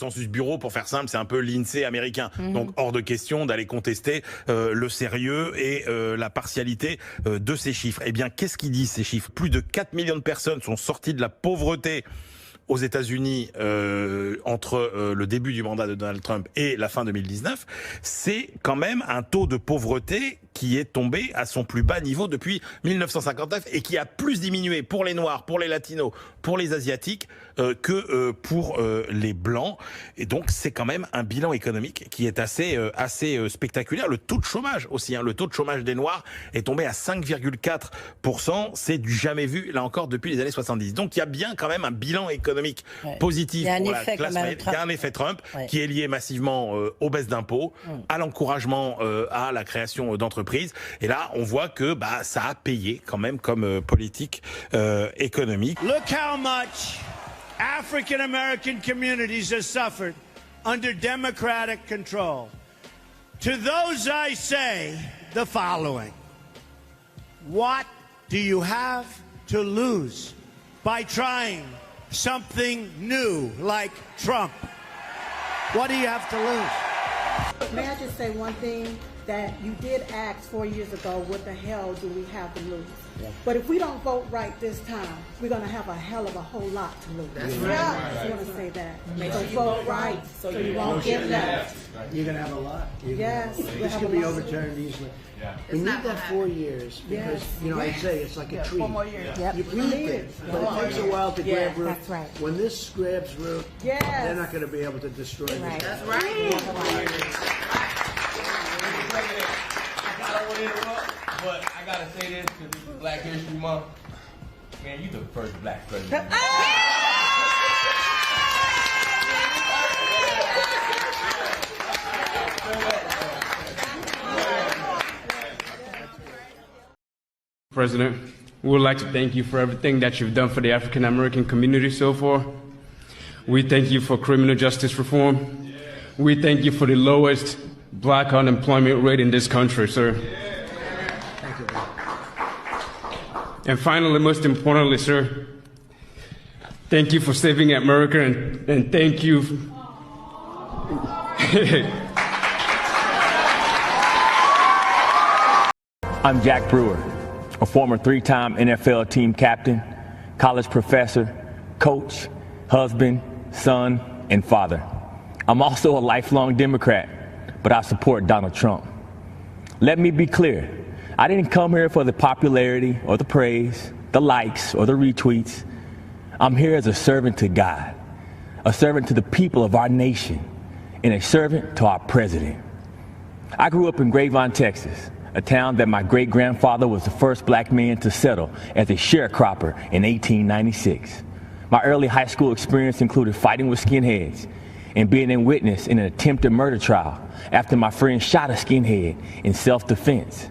Census Bureau, pour faire simple, c'est un peu l'INSEE américain. Donc hors de question d'aller contester le sérieux et la partialité de ces chiffres. Eh bien, qu'est-ce qu'ils disent ces chiffres? Plus de 4 millions de personnes sont sorties de la pauvreté aux États-Unis entre le début du mandat de Donald Trump et la fin 2019. C'est quand même un taux de pauvreté qui est tombé à son plus bas niveau depuis 1959 et qui a plus diminué pour les Noirs, pour les Latinos, pour les Asiatiques que pour les Blancs. Et donc, c'est quand même un bilan économique qui est assez spectaculaire. Le taux de chômage aussi, le taux de chômage des Noirs est tombé à 5,4%. C'est du jamais vu, là encore, depuis les années 70. Donc, il y a bien quand même un bilan économique positif pour la classe moyenne. Il y a un effet Trump qui est lié massivement aux baisses d'impôts, à l'encouragement à la création d'entreprises. Et là, on voit que ça a payé quand même comme politique économique. Look how much African American communities have suffered under Democratic control. To those I say the following. What do you have to lose by trying something new like Trump? What do you have to lose? May I just say one thing? That you did ask 4 years ago, what the hell do we have to lose? Yeah. But if we don't vote right this time, we're going to have a hell of a whole lot to lose. That's right. I just want to say that. So vote right so you won't get left. You're going to have a lot. Yes. This could be overturned easily. Yeah. We need that 4 years because, I say it's like a tree. 4 more years. Yep. You plant it, but it takes a while to grab root. That's right. When this grabs root, they're not going to be able to destroy it. Right. That's right. I don't want to interrupt, but I gotta say this because this is Black History Month. Man, you the first black president. President, we would like to thank you for everything that you've done for the African American community so far. We thank you for criminal justice reform. We thank you for the lowest black unemployment rate in this country, sir. Thank you. And finally, most importantly, sir, thank you for saving America and thank you. I'm Jack Brewer, a former 3-time NFL team captain, college professor, coach, husband, son, and father. I'm also a lifelong Democrat, but I support Donald Trump. Let me be clear. I didn't come here for the popularity or the praise, the likes or the retweets. I'm here as a servant to God, a servant to the people of our nation, and a servant to our president. I grew up in Grapevine, Texas, a town that my great-grandfather was the first black man to settle as a sharecropper in 1896. My early high school experience included fighting with skinheads and being a witness in an attempted murder trial after my friend shot a skinhead in self-defense.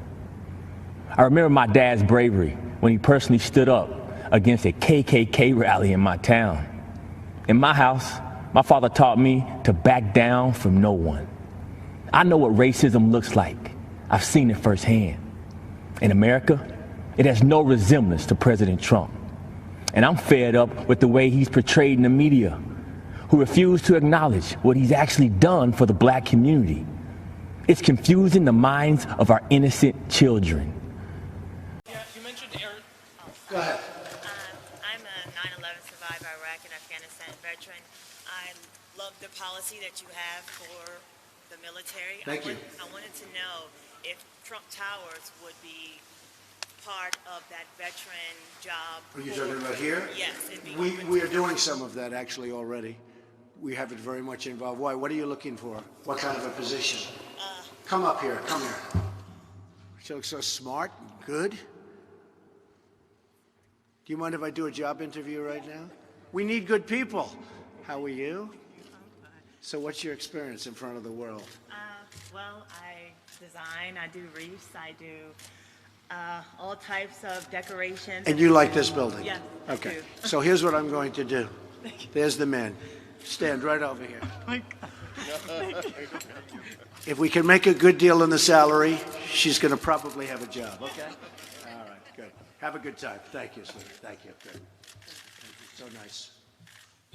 I remember my dad's bravery when he personally stood up against a KKK rally in my town. In my house, my father taught me to back down from no one. I know what racism looks like. I've seen it firsthand. In America, it has no resemblance to President Trump. And I'm fed up with the way he's portrayed in the media, who refuse to acknowledge what he's actually done for the black community. It's confusing the minds of our innocent children. Yeah, you mentioned Eric. Go ahead. I'm a 9/11 survivor, Iraq and Afghanistan veteran. I love the policy that you have for the military. Thank you. I wanted to know if Trump Towers would be part of that veteran job. Are you talking about here? Yes. We are doing some of that actually already. We have it very much involved. Why? What are you looking for? What kind of a position? Come up here. Come here. You look so smart and good. Do you mind if I do a job interview right now? We need good people. How are you? So what's your experience in front of the world? Well, I design, I do wreaths, I do all types of decorations. And you like this building? Yes. Okay. So here's what I'm going to do. There's the man. Stand right over here. Oh my God. If we can make a good deal in the salary, she's going to probably have a job, okay? All right, good. Have a good time. Thank you, sweetie. Thank you. Good. So nice.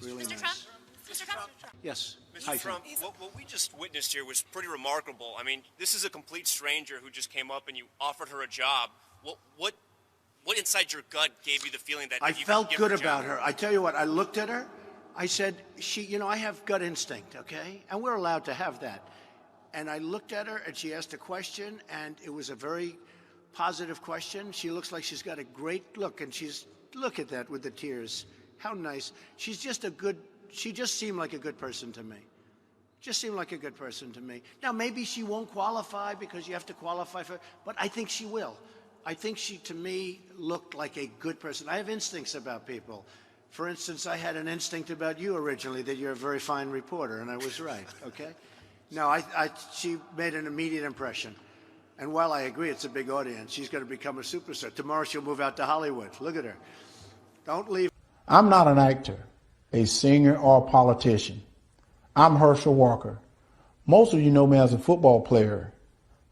Really Mr. nice. Trump, Yes. Mr. Trump, what we just witnessed here was pretty remarkable. I mean, this is a complete stranger who just came up and you offered her a job. What inside your gut gave you the feeling that I you felt could give good her a job? about her. I tell you what, I looked at her. I said, I have gut instinct, okay? And we're allowed to have that. And I looked at her, and she asked a question, and it was a very positive question. She looks like she's got a great look, and look at that with the tears. How nice. She just seemed like a good person to me. Just seemed like a good person to me. Now, maybe she won't qualify because you have to qualify for, but I think she will. I think she, to me, looked like a good person. I have instincts about people. For instance, I had an instinct about you originally, that you're a very fine reporter, and I was right, okay? No, she made an immediate impression. And while I agree it's a big audience, she's going to become a superstar. Tomorrow she'll move out to Hollywood. Look at her. Don't leave. I'm not an actor, a singer, or a politician. I'm Herschel Walker. Most of you know me as a football player,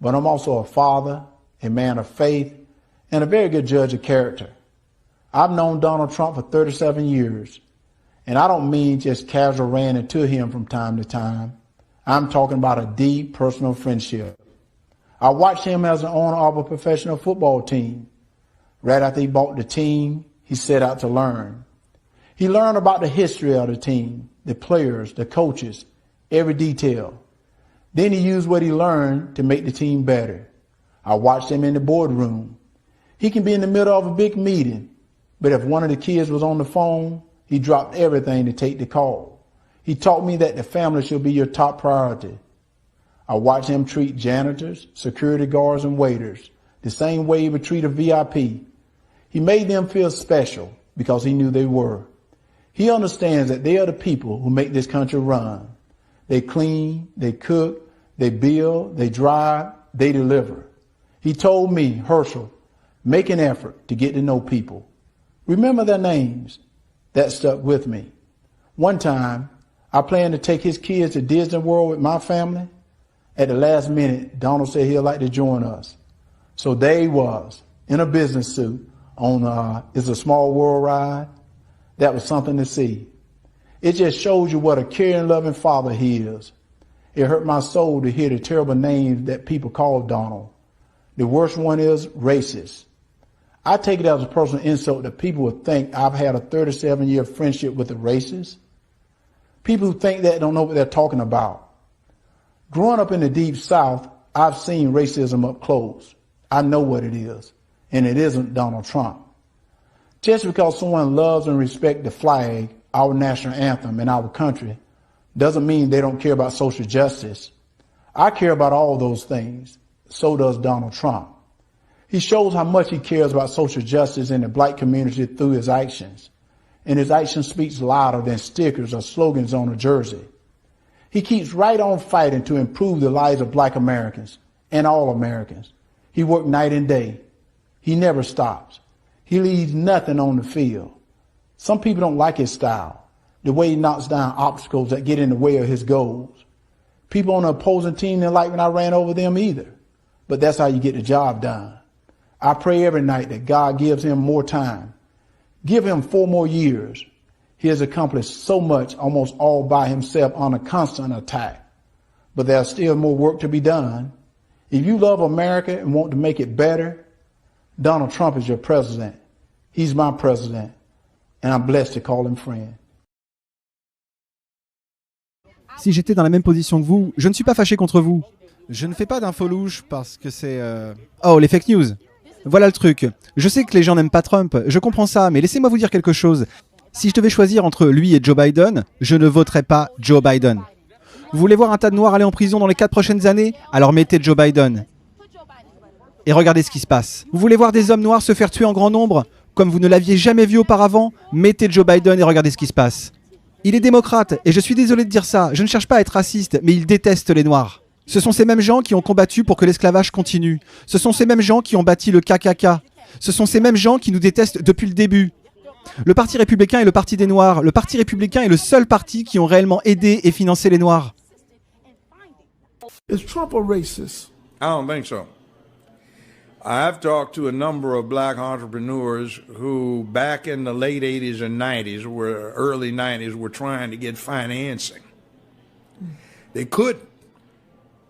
but I'm also a father, a man of faith, and a very good judge of character. I've known Donald Trump for 37 years, and I don't mean just casual ran into him from time to time. I'm talking about a deep personal friendship. I watched him as an owner of a professional football team. Right after he bought the team, he set out to learn. He learned about the history of the team, the players, the coaches, every detail. Then he used what he learned to make the team better. I watched him in the boardroom. He can be in the middle of a big meeting, but if one of the kids was on the phone, he dropped everything to take the call. He taught me that the family should be your top priority. I watched him treat janitors, security guards, and waiters the same way he would treat a VIP. He made them feel special because he knew they were. He understands that they are the people who make this country run. They clean, they cook, they build, they drive, they deliver. He told me, Herschel, make an effort to get to know people. Remember their names. That stuck with me. One time, I planned to take his kids to Disney World with my family. At the last minute, Donald said he'd like to join us. So there he was, in a business suit, on It's a Small World ride. That was something to see. It just shows you what a caring, loving father he is. It hurt my soul to hear the terrible names that people call Donald. The worst one is racist. I take it as a personal insult that people would think I've had a 37-year friendship with a racist. People who think that don't know what they're talking about. Growing up in the Deep South, I've seen racism up close. I know what it is, and it isn't Donald Trump. Just because someone loves and respects the flag, our national anthem, and our country, doesn't mean they don't care about social justice. I care about all those things. So does Donald Trump. He shows how much he cares about social justice in the black community through his actions. And his action speaks louder than stickers or slogans on a jersey. He keeps right on fighting to improve the lives of black Americans and all Americans. He works night and day. He never stops. He leaves nothing on the field. Some people don't like his style, the way he knocks down obstacles that get in the way of his goals. People on the opposing team didn't like when I ran over them either. But that's how you get the job done. I pray every night that God gives him more time. Give him 4 more years. He has accomplished so much almost all by himself on a constant attack. But there's still more work to be done. If you love America and want to make it better, Donald Trump is your president. He's my president. And I'm blessed to call him friend. Si j'étais dans la même position que vous, je ne suis pas fâché contre vous. Je ne fais pas d'infos louches parce que c'est... Oh, les fake news. Voilà le truc. Je sais que les gens n'aiment pas Trump, je comprends ça, mais laissez-moi vous dire quelque chose. Si je devais choisir entre lui et Joe Biden, je ne voterais pas Joe Biden. Vous voulez voir un tas de Noirs aller en prison dans les 4 prochaines années? Alors mettez Joe Biden. Et regardez ce qui se passe. Vous voulez voir des hommes noirs se faire tuer en grand nombre, comme vous ne l'aviez jamais vu auparavant? Mettez Joe Biden et regardez ce qui se passe. Il est démocrate, et je suis désolé de dire ça, je ne cherche pas à être raciste, mais il déteste les Noirs. Ce sont ces mêmes gens qui ont combattu pour que l'esclavage continue. Ce sont ces mêmes gens qui ont bâti le KKK. Ce sont ces mêmes gens qui nous détestent depuis le début. Le Parti républicain est le parti des Noirs. Le Parti républicain est le seul parti qui ont réellement aidé et financé les Noirs. Is Trump a racist? I don't think so. I've talked to a number of black entrepreneurs who back in the late 80s and 90s, early 90s, were trying to get financing. They couldn't.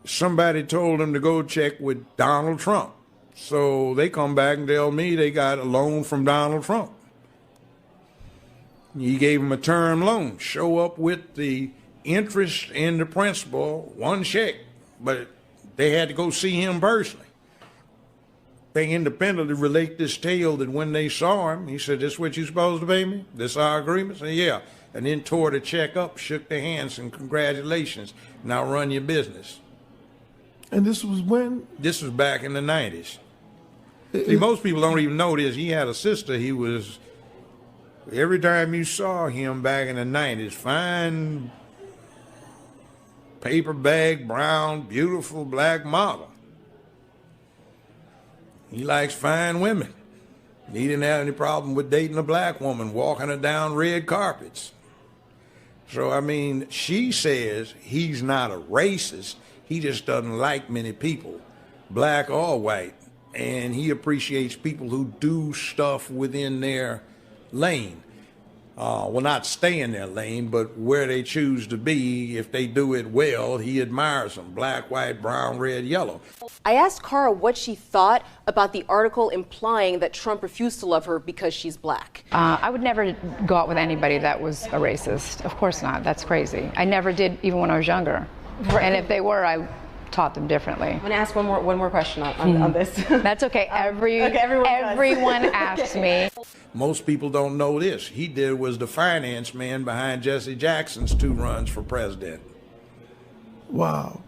Somebody told them to go check with Donald Trump. So they come back and tell me they got a loan from Donald Trump. He gave them a term loan. Show up with the interest and the principal, one check. But they had to go see him personally. They independently relate this tale that when they saw him, he said, "This what you supposed to pay me? This our agreement?" I said, "Yeah." And then tore the check up, shook their hands, and congratulations. Now run your business. And this was when? This was back in the 90s. See, most people don't even know this. He had a sister. He was, every time you saw him back in the 90s, fine paper bag, brown, beautiful black model. He likes fine women. He didn't have any problem with dating a black woman, walking her down red carpets. So, I mean, she says he's not a racist. He just doesn't like many people, black or white. And he appreciates people who do stuff within their lane. Well, not stay in their lane, but where they choose to be. If they do it well, he admires them. Black, white, brown, red, yellow. I asked Cara what she thought about the article implying that Trump refused to love her because she's black. I would never go out with anybody that was a racist. Of course not. That's crazy. I never did, even when I was younger. Right. And if they were, I taught them differently. I'm going to ask one more question on this. That's okay. Everyone asks me. Most people don't know this. He was the finance man behind Jesse Jackson's 2 runs for president. Wow.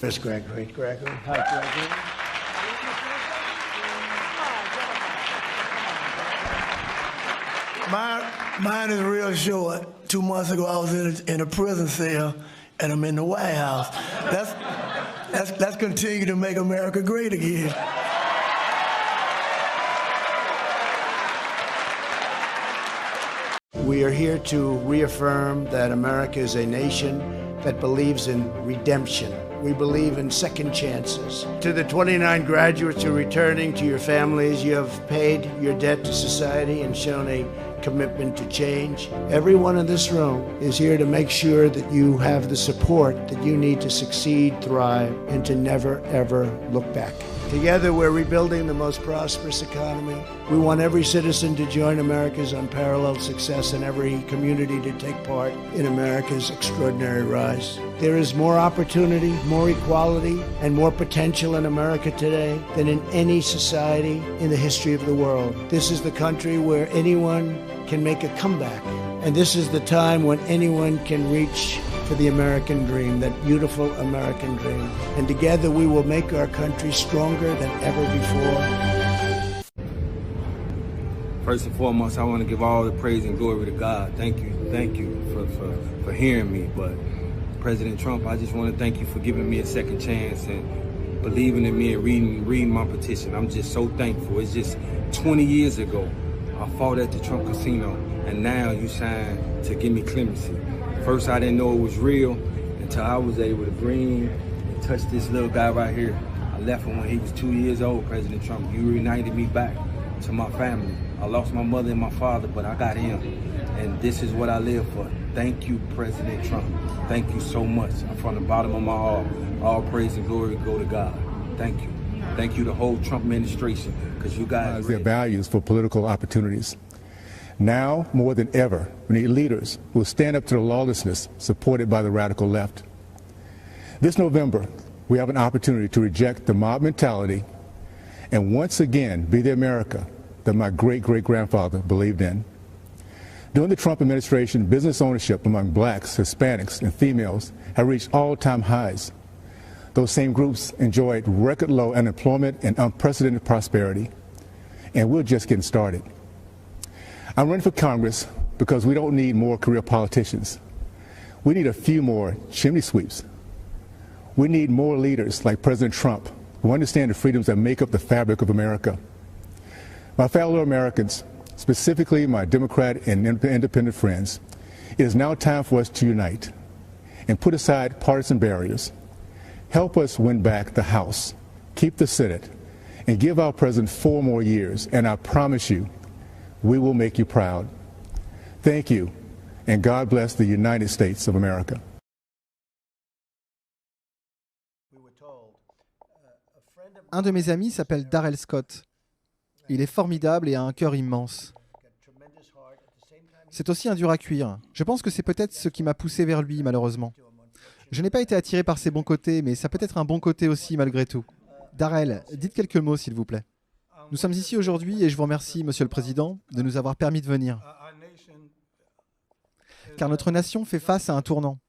Miss Gregory. Hi, Gregory. Mine is real short. 2 months ago, I was in a prison cell, and I'm in the White House. Let's continue to make America great again. We are here to reaffirm that America is a nation that believes in redemption. We believe in second chances. To the 29 graduates who are returning to your families, you have paid your debt to society and shown a commitment to change. Everyone in this room is here to make sure that you have the support that you need to succeed, thrive, and to never, ever look back. Together, we're rebuilding the most prosperous economy. We want every citizen to join America's unparalleled success and every community to take part in America's extraordinary rise. There is more opportunity, more equality, and more potential in America today than in any society in the history of the world. This is the country where anyone can make a comeback. And this is the time when anyone can reach for the American dream, that beautiful American dream. And together we will make our country stronger than ever before. First and foremost, I want to give all the praise and glory to God. Thank you for hearing me. But President Trump, I just want to thank you for giving me a second chance and believing in me and reading my petition. I'm just so thankful. It's just 20 years ago, I fought at the Trump Casino, and now you signed to give me clemency. First, I didn't know it was real until I was able to bring and touch this little guy right here. I left him when he was 2 years old, President Trump. You reunited me back to my family. I lost my mother and my father, but I got him. And this is what I live for. Thank you, President Trump. Thank you so much. From the bottom of my heart, all praise and glory go to God. Thank you. Thank you, the whole Trump administration, because you guys... Their values for political opportunities. Now, more than ever, we need leaders who will stand up to the lawlessness supported by the radical left. This November, we have an opportunity to reject the mob mentality and once again be the America that my great-great-grandfather believed in. During the Trump administration, business ownership among blacks, Hispanics, and females have reached all-time highs. Those same groups enjoyed record-low unemployment and unprecedented prosperity, and we're just getting started. I'm running for Congress because we don't need more career politicians. We need a few more chimney sweeps. We need more leaders like President Trump who understand the freedoms that make up the fabric of America. My fellow Americans, specifically my Democrat and independent friends, it is now time for us to unite and put aside partisan barriers. Help us win back the House, keep the Senate, and give our president 4 more years, and I promise you, we will make you proud. Thank you, and God bless the United States of America. Un de mes amis s'appelle Darrell Scott. Il est formidable et a un cœur immense. C'est aussi un dur à cuire. Je pense que c'est peut-être ce qui m'a poussé vers lui, malheureusement. Je n'ai pas été attiré par ses bons côtés, mais ça peut être un bon côté aussi, malgré tout. Darrell, dites quelques mots, s'il vous plaît. Nous sommes ici aujourd'hui et je vous remercie, Monsieur le Président, de nous avoir permis de venir. Car notre nation fait face à un tournant.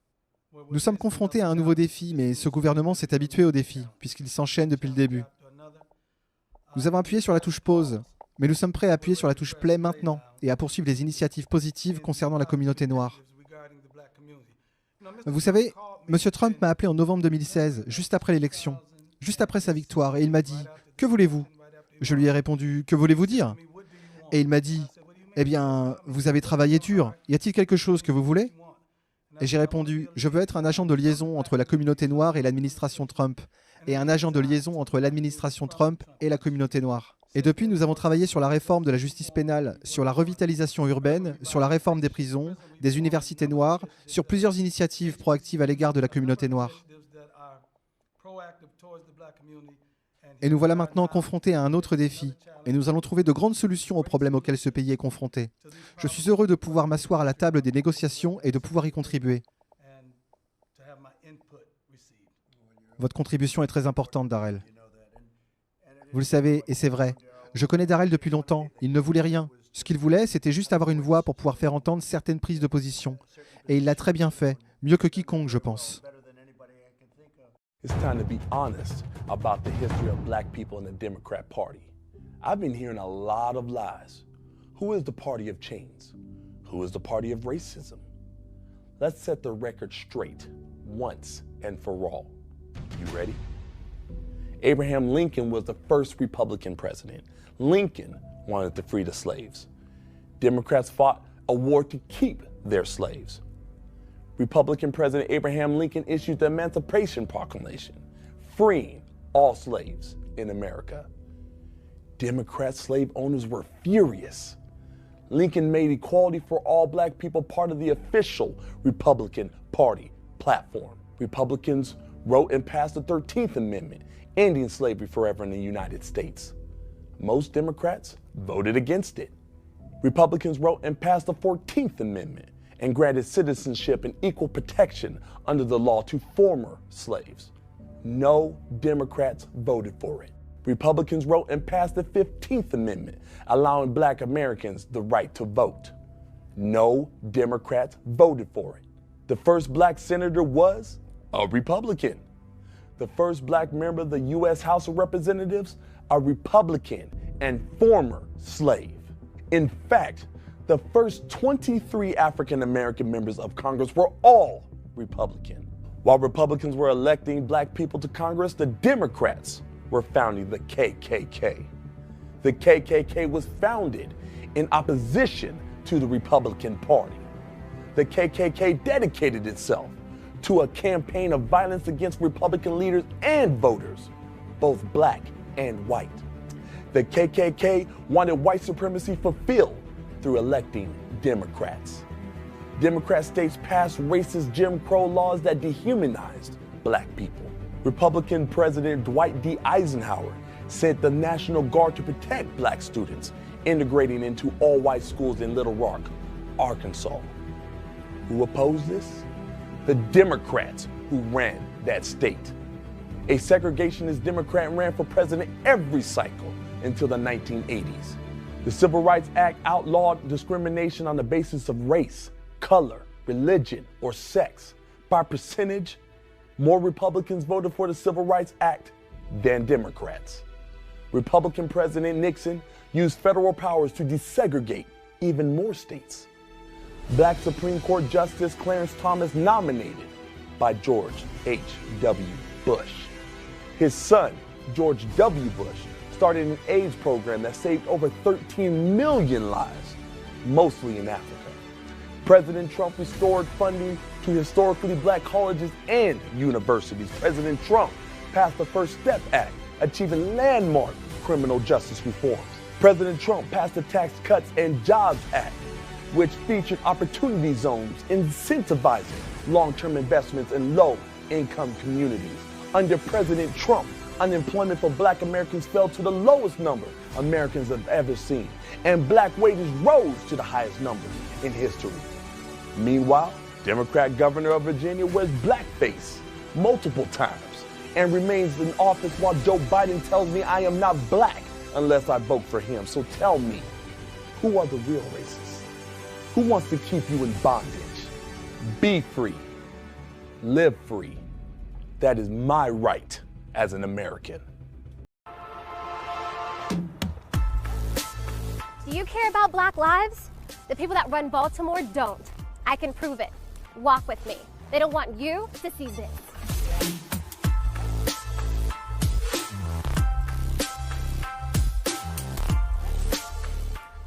Nous sommes confrontés à un nouveau défi, mais ce gouvernement s'est habitué au défi, puisqu'il s'enchaîne depuis le début. Nous avons appuyé sur la touche pause, mais nous sommes prêts à appuyer sur la touche play maintenant et à poursuivre les initiatives positives concernant la communauté noire. Vous savez, M. Trump m'a appelé en novembre 2016, juste après l'élection, juste après sa victoire, et il m'a dit « Que voulez-vous » Je lui ai répondu « Que voulez-vous dire » Et il m'a dit « Eh bien, vous avez travaillé dur, y a-t-il quelque chose que vous voulez » Et j'ai répondu « Je veux être un agent de liaison entre la communauté noire et l'administration Trump, et un agent de liaison entre l'administration Trump et la communauté noire. » Et depuis, nous avons travaillé sur la réforme de la justice pénale, sur la revitalisation urbaine, sur la réforme des prisons, des universités noires, sur plusieurs initiatives proactives à l'égard de la communauté noire. Et nous voilà maintenant confrontés à un autre défi, et nous allons trouver de grandes solutions aux problèmes auxquels ce pays est confronté. Je suis heureux de pouvoir m'asseoir à la table des négociations et de pouvoir y contribuer. Votre contribution est très importante, Darrell. Vous le savez, et c'est vrai. Je connais Darrell depuis longtemps. Il ne voulait rien. Ce qu'il voulait, c'était juste avoir une voix pour pouvoir faire entendre certaines prises de position. Et il l'a très bien fait. Mieux que quiconque, je pense. It's time to be honest about the history of black people in the Democrat Party. I've been hearing a lot of lies. Who is the party of chains? Who is the party of racism? Let's set the record straight, once and for all. You ready? Abraham Lincoln was the first Republican president. Lincoln wanted to free the slaves. Democrats fought a war to keep their slaves. Republican President Abraham Lincoln issued the Emancipation Proclamation, freeing all slaves in America. Democrat slave owners were furious. Lincoln made equality for all black people part of the official Republican Party platform. Republicans wrote and passed the 13th Amendment, ending slavery forever in the United States. Most Democrats voted against it. Republicans wrote and passed the 14th Amendment and granted citizenship and equal protection under the law to former slaves. No Democrats voted for it. Republicans wrote and passed the 15th Amendment, allowing black Americans the right to vote. No Democrats voted for it. The first black senator was a Republican. The first black member of the U.S. House of Representatives, a Republican and former slave. In fact, the first 23 African-American members of Congress were all Republican. While Republicans were electing black people to Congress, the Democrats were founding the KKK. The KKK was founded in opposition to the Republican Party. The KKK dedicated itself to a campaign of violence against Republican leaders and voters, both black and white. The KKK wanted white supremacy fulfilled through electing Democrats. Democrat states passed racist Jim Crow laws that dehumanized black people. Republican President Dwight D. Eisenhower sent the National Guard to protect black students integrating into all-white schools in Little Rock, Arkansas. Who opposed this? The Democrats who ran that state. A segregationist Democrat ran for president every cycle until the 1980s. The Civil Rights Act outlawed discrimination on the basis of race, color, religion, or sex. By percentage, more Republicans voted for the Civil Rights Act than Democrats. Republican President Nixon used federal powers to desegregate even more states. Black Supreme Court Justice Clarence Thomas, nominated by George H.W. Bush. His son, George W. Bush, started an AIDS program that saved over 13 million lives, mostly in Africa. President Trump restored funding to historically black colleges and universities. President Trump passed the First Step Act, achieving landmark criminal justice reforms. President Trump passed the Tax Cuts and Jobs Act, which featured opportunity zones incentivizing long-term investments in low-income communities. Under President Trump, unemployment for black Americans fell to the lowest number Americans have ever seen, and black wages rose to the highest number in history. Meanwhile, Democrat governor of Virginia wears blackface multiple times and remains in office while Joe Biden tells me I am not black unless I vote for him. So tell me, who are the real racists? Who wants to keep you in bondage? Be free. Live free. That is my right as an American. Do you care about Black lives? The people that run Baltimore don't. I can prove it. Walk with me. They don't want you to see this.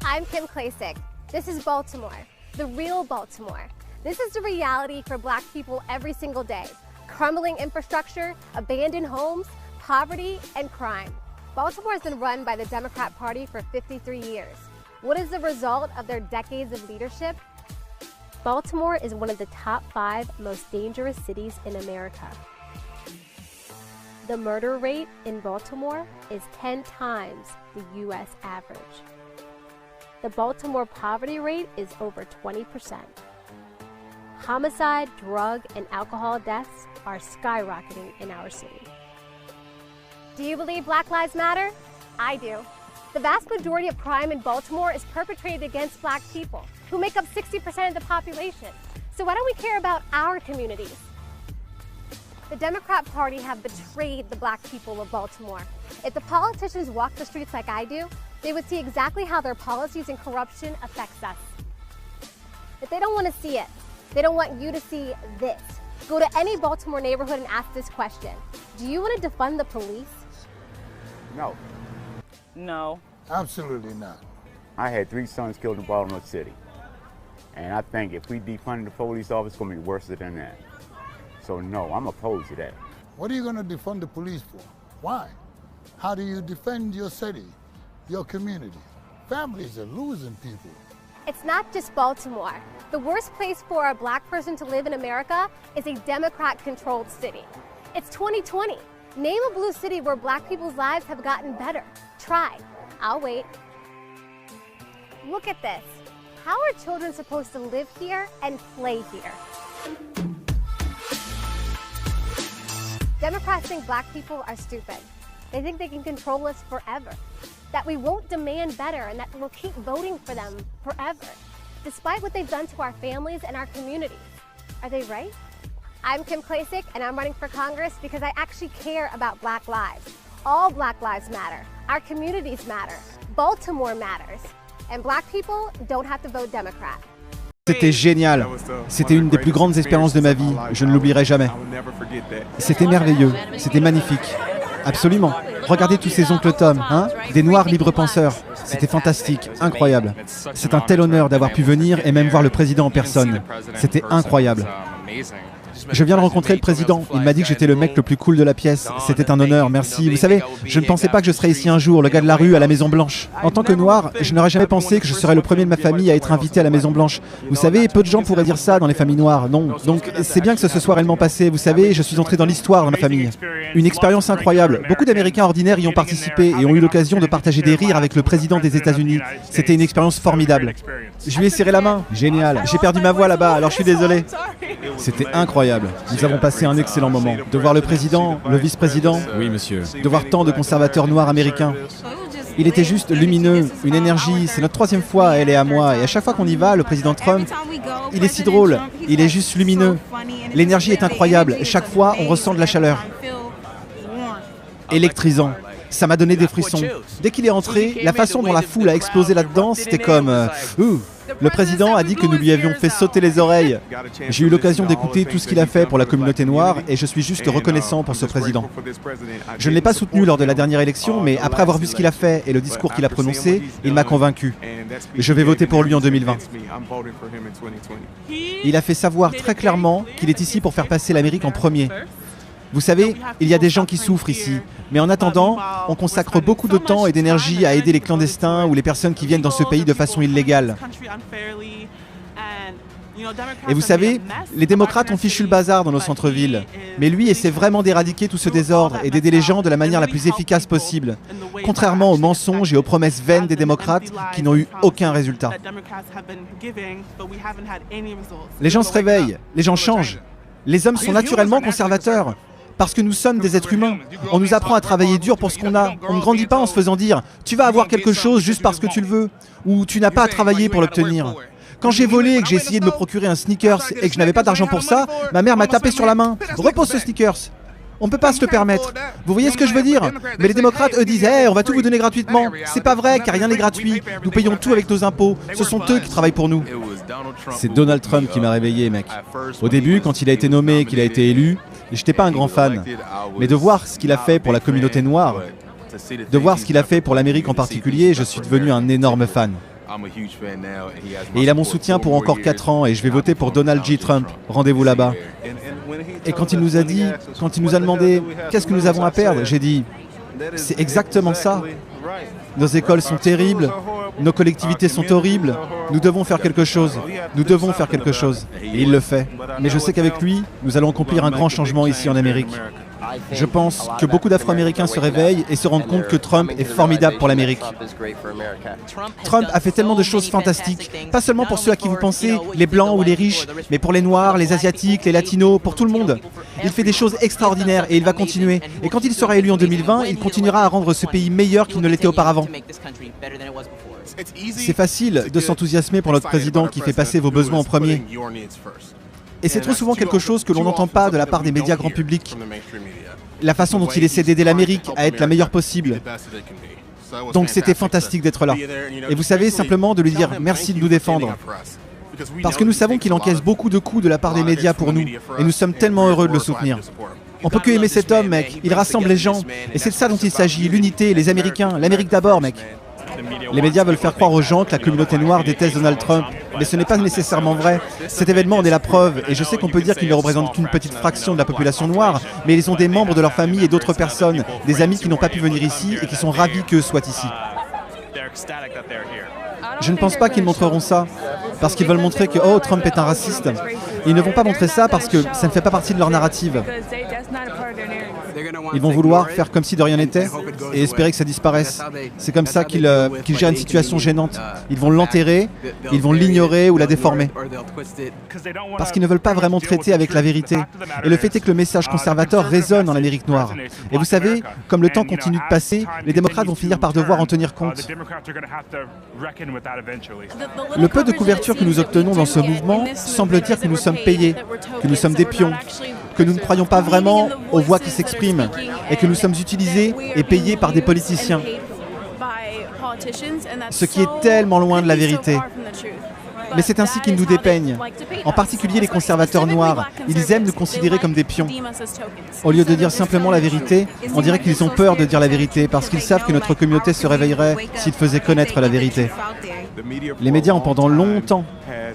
I'm Kim Klasick. This is Baltimore, the real Baltimore. This is the reality for Black people every single day. Crumbling infrastructure, abandoned homes, poverty, and crime. Baltimore has been run by the Democrat Party for 53 years. What is the result of their decades of leadership? Baltimore is one of the top 5 most dangerous cities in America. The murder rate in Baltimore is 10 times the U.S. average. The Baltimore poverty rate is over 20%. Homicide, drug, and alcohol deaths are skyrocketing in our city. Do you believe Black Lives Matter? I do. The vast majority of crime in Baltimore is perpetrated against Black people, who make up 60% of the population. So why don't we care about our communities? The Democrat Party have betrayed the Black people of Baltimore. If the politicians walk the streets like I do, they would see exactly how their policies and corruption affects us. If they don't want to see it, they don't want you to see this. Go to any Baltimore neighborhood and ask this question. Do you want to defund the police? No. No. Absolutely not. I had 3 sons killed in Baltimore City. And I think if we defund the police office, it's going to be worse than that. So no, I'm opposed to that. What are you going to defund the police for? Why? How do you defend your city, your community? Families are losing people. It's not just Baltimore. The worst place for a Black person to live in America is a Democrat-controlled city. It's 2020. Name a blue city where Black people's lives have gotten better. Try. I'll wait. Look at this. How are children supposed to live here and play here? Democrats think Black people are stupid. They think they can control us forever, that we won't demand better and that we'll keep voting for them forever, despite what they've done to our families and our communities. Are they right? I'm Kim Klasick, and I'm running for Congress because I actually care about Black lives. All Black lives matter. Our communities matter. Baltimore matters. And Black people don't have to vote Democrat. C'était génial. C'était une des plus grandes expériences de ma vie. Je ne l'oublierai jamais. C'était merveilleux. C'était magnifique. Absolument. Regardez tous ces oncles Tom, hein? Des noirs libres penseurs. C'était fantastique, incroyable. C'est un tel honneur d'avoir pu venir et même voir le président en personne. C'était incroyable. Je viens de rencontrer le président. Il m'a dit que j'étais le mec le plus cool de la pièce. C'était un honneur, merci. Vous savez, je ne pensais pas que je serais ici un jour, le gars de la rue à la Maison Blanche. En tant que noir, je n'aurais jamais pensé que je serais le premier de ma famille à être invité à la Maison Blanche. Vous savez, peu de gens pourraient dire ça dans les familles noires, non. Donc c'est bien que ce se soit réellement passé. Vous savez, je suis entré dans l'histoire dans ma famille. Une expérience incroyable. Beaucoup d'Américains ordinaires y ont participé et ont eu l'occasion de partager des rires avec le président des États-Unis. C'était une expérience formidable. Je lui ai serré la main. Génial. J'ai perdu ma voix là-bas, alors je suis désolé. C'était incroyable. Nous avons passé un excellent moment. De voir le président, le vice-président. Oui, monsieur. De voir tant de conservateurs noirs américains. Il était juste lumineux, une énergie. C'est notre 3e fois à elle et à moi. Et à chaque fois qu'on y va, le président Trump, il est si drôle. Il est juste lumineux. L'énergie est incroyable. Chaque fois, on ressent de la chaleur. Électrisant. Ça m'a donné des frissons. Dès qu'il est entré, la façon dont la foule a explosé là-dedans, c'était comme... Le président a dit que nous lui avions fait sauter les oreilles. J'ai eu l'occasion d'écouter tout ce qu'il a fait pour la communauté noire et je suis juste reconnaissant pour ce président. Je ne l'ai pas soutenu lors de la dernière élection, mais après avoir vu ce qu'il a fait et le discours qu'il a prononcé, il m'a convaincu. Je vais voter pour lui en 2020. Il a fait savoir très clairement qu'il est ici pour faire passer l'Amérique en premier. Vous savez, il y a des gens qui souffrent ici. Mais en attendant, on consacre beaucoup de temps et d'énergie à aider les clandestins ou les personnes qui viennent dans ce pays de façon illégale. Et vous savez, les démocrates ont fichu le bazar dans nos centres-villes. Mais lui essaie vraiment d'éradiquer tout ce désordre et d'aider les gens de la manière la plus efficace possible. Contrairement aux mensonges et aux promesses vaines des démocrates qui n'ont eu aucun résultat. Les gens se réveillent, les gens changent. Les hommes sont naturellement conservateurs. Parce que nous sommes des êtres humains. On nous apprend à travailler dur pour ce qu'on a. On ne grandit pas en se faisant dire « tu vas avoir quelque chose juste parce que tu le veux » ou « tu n'as pas à travailler pour l'obtenir ». Quand j'ai volé et que j'ai essayé de me procurer un sneakers et que je n'avais pas d'argent pour ça, ma mère m'a tapé sur la main. « Repose ce sneakers ». On ne peut pas se le permettre. Vous voyez ce que je veux dire? Mais les démocrates, eux, disent hey, on va tout vous donner gratuitement. C'est pas vrai, car rien n'est gratuit. Nous payons tout avec nos impôts. Ce sont eux qui travaillent pour nous. C'est Donald Trump qui m'a réveillé, mec. Au début, quand il a été nommé et qu'il a été élu, j'étais pas un grand fan. Mais de voir ce qu'il a fait pour la communauté noire, de voir ce qu'il a fait pour l'Amérique en particulier, je suis devenu un énorme fan. Et il a mon soutien pour encore 4 ans et je vais voter pour Donald J. Trump. Rendez-vous là-bas. Et quand il nous a dit, quand il nous a demandé qu'est-ce que nous avons à perdre, j'ai dit c'est exactement ça. Nos écoles sont terribles, nos collectivités sont horribles, nous devons faire quelque chose, nous devons faire quelque chose. Et il le fait. Mais je sais qu'avec lui, nous allons accomplir un grand changement ici en Amérique. Je pense que beaucoup d'Afro-Américains se réveillent et se rendent compte que Trump est formidable pour l'Amérique. Trump a fait tellement de choses fantastiques, pas seulement pour ceux à qui vous pensez, les Blancs ou les riches, mais pour les Noirs, les Asiatiques, les Latinos, pour tout le monde. Il fait des choses extraordinaires et il va continuer. Et quand il sera élu en 2020, il continuera à rendre ce pays meilleur qu'il ne l'était auparavant. C'est facile de s'enthousiasmer pour notre président qui fait passer vos besoins en premier. Et c'est trop souvent quelque chose que l'on n'entend pas de la part des médias grand public. La façon dont il essaie d'aider l'Amérique à être la meilleure possible. Donc c'était fantastique d'être là. Et vous savez, simplement de lui dire merci de nous défendre. Parce que nous savons qu'il encaisse beaucoup de coups de la part des médias pour nous. Et nous sommes tellement heureux de le soutenir. On peut que aimer cet homme, mec. Il rassemble les gens. Et c'est de ça dont il s'agit. L'unité, les Américains. L'Amérique d'abord, mec. Les médias veulent faire croire aux gens que la communauté noire déteste Donald Trump, mais ce n'est pas nécessairement vrai. Cet événement en est la preuve, et je sais qu'on peut dire qu'il ne représente qu'une petite fraction de la population noire, mais ils ont des membres de leur famille et d'autres personnes, des amis qui n'ont pas pu venir ici et qui sont ravis qu'eux soient ici. Je ne pense pas qu'ils montreront ça, parce qu'ils veulent montrer que oh, Trump est un raciste. Ils ne vont pas montrer ça parce que ça ne fait pas partie de leur narrative. Ils vont vouloir faire comme si de rien n'était et espérer que ça disparaisse. C'est comme ça qu'ils gèrent une situation gênante. Ils vont l'enterrer, ils vont l'ignorer ou la déformer. Parce qu'ils ne veulent pas vraiment traiter avec la vérité. Et le fait est que le message conservateur résonne en Amérique noire. Et vous savez, comme le temps continue de passer, les démocrates vont finir par devoir en tenir compte. Le peu de couverture que nous obtenons dans ce mouvement semble dire que nous sommes payés, que nous sommes des pions, que nous ne croyons pas vraiment aux voix qui s'expriment et que nous sommes utilisés et payés par des politiciens. Ce qui est tellement loin de la vérité. Mais c'est ainsi qu'ils nous dépeignent. En particulier les conservateurs noirs. Ils aiment nous considérer comme des pions. Au lieu de dire simplement la vérité, on dirait qu'ils ont peur de dire la vérité parce qu'ils savent que notre communauté se réveillerait s'ils faisaient connaître la vérité. Les médias ont pendant longtemps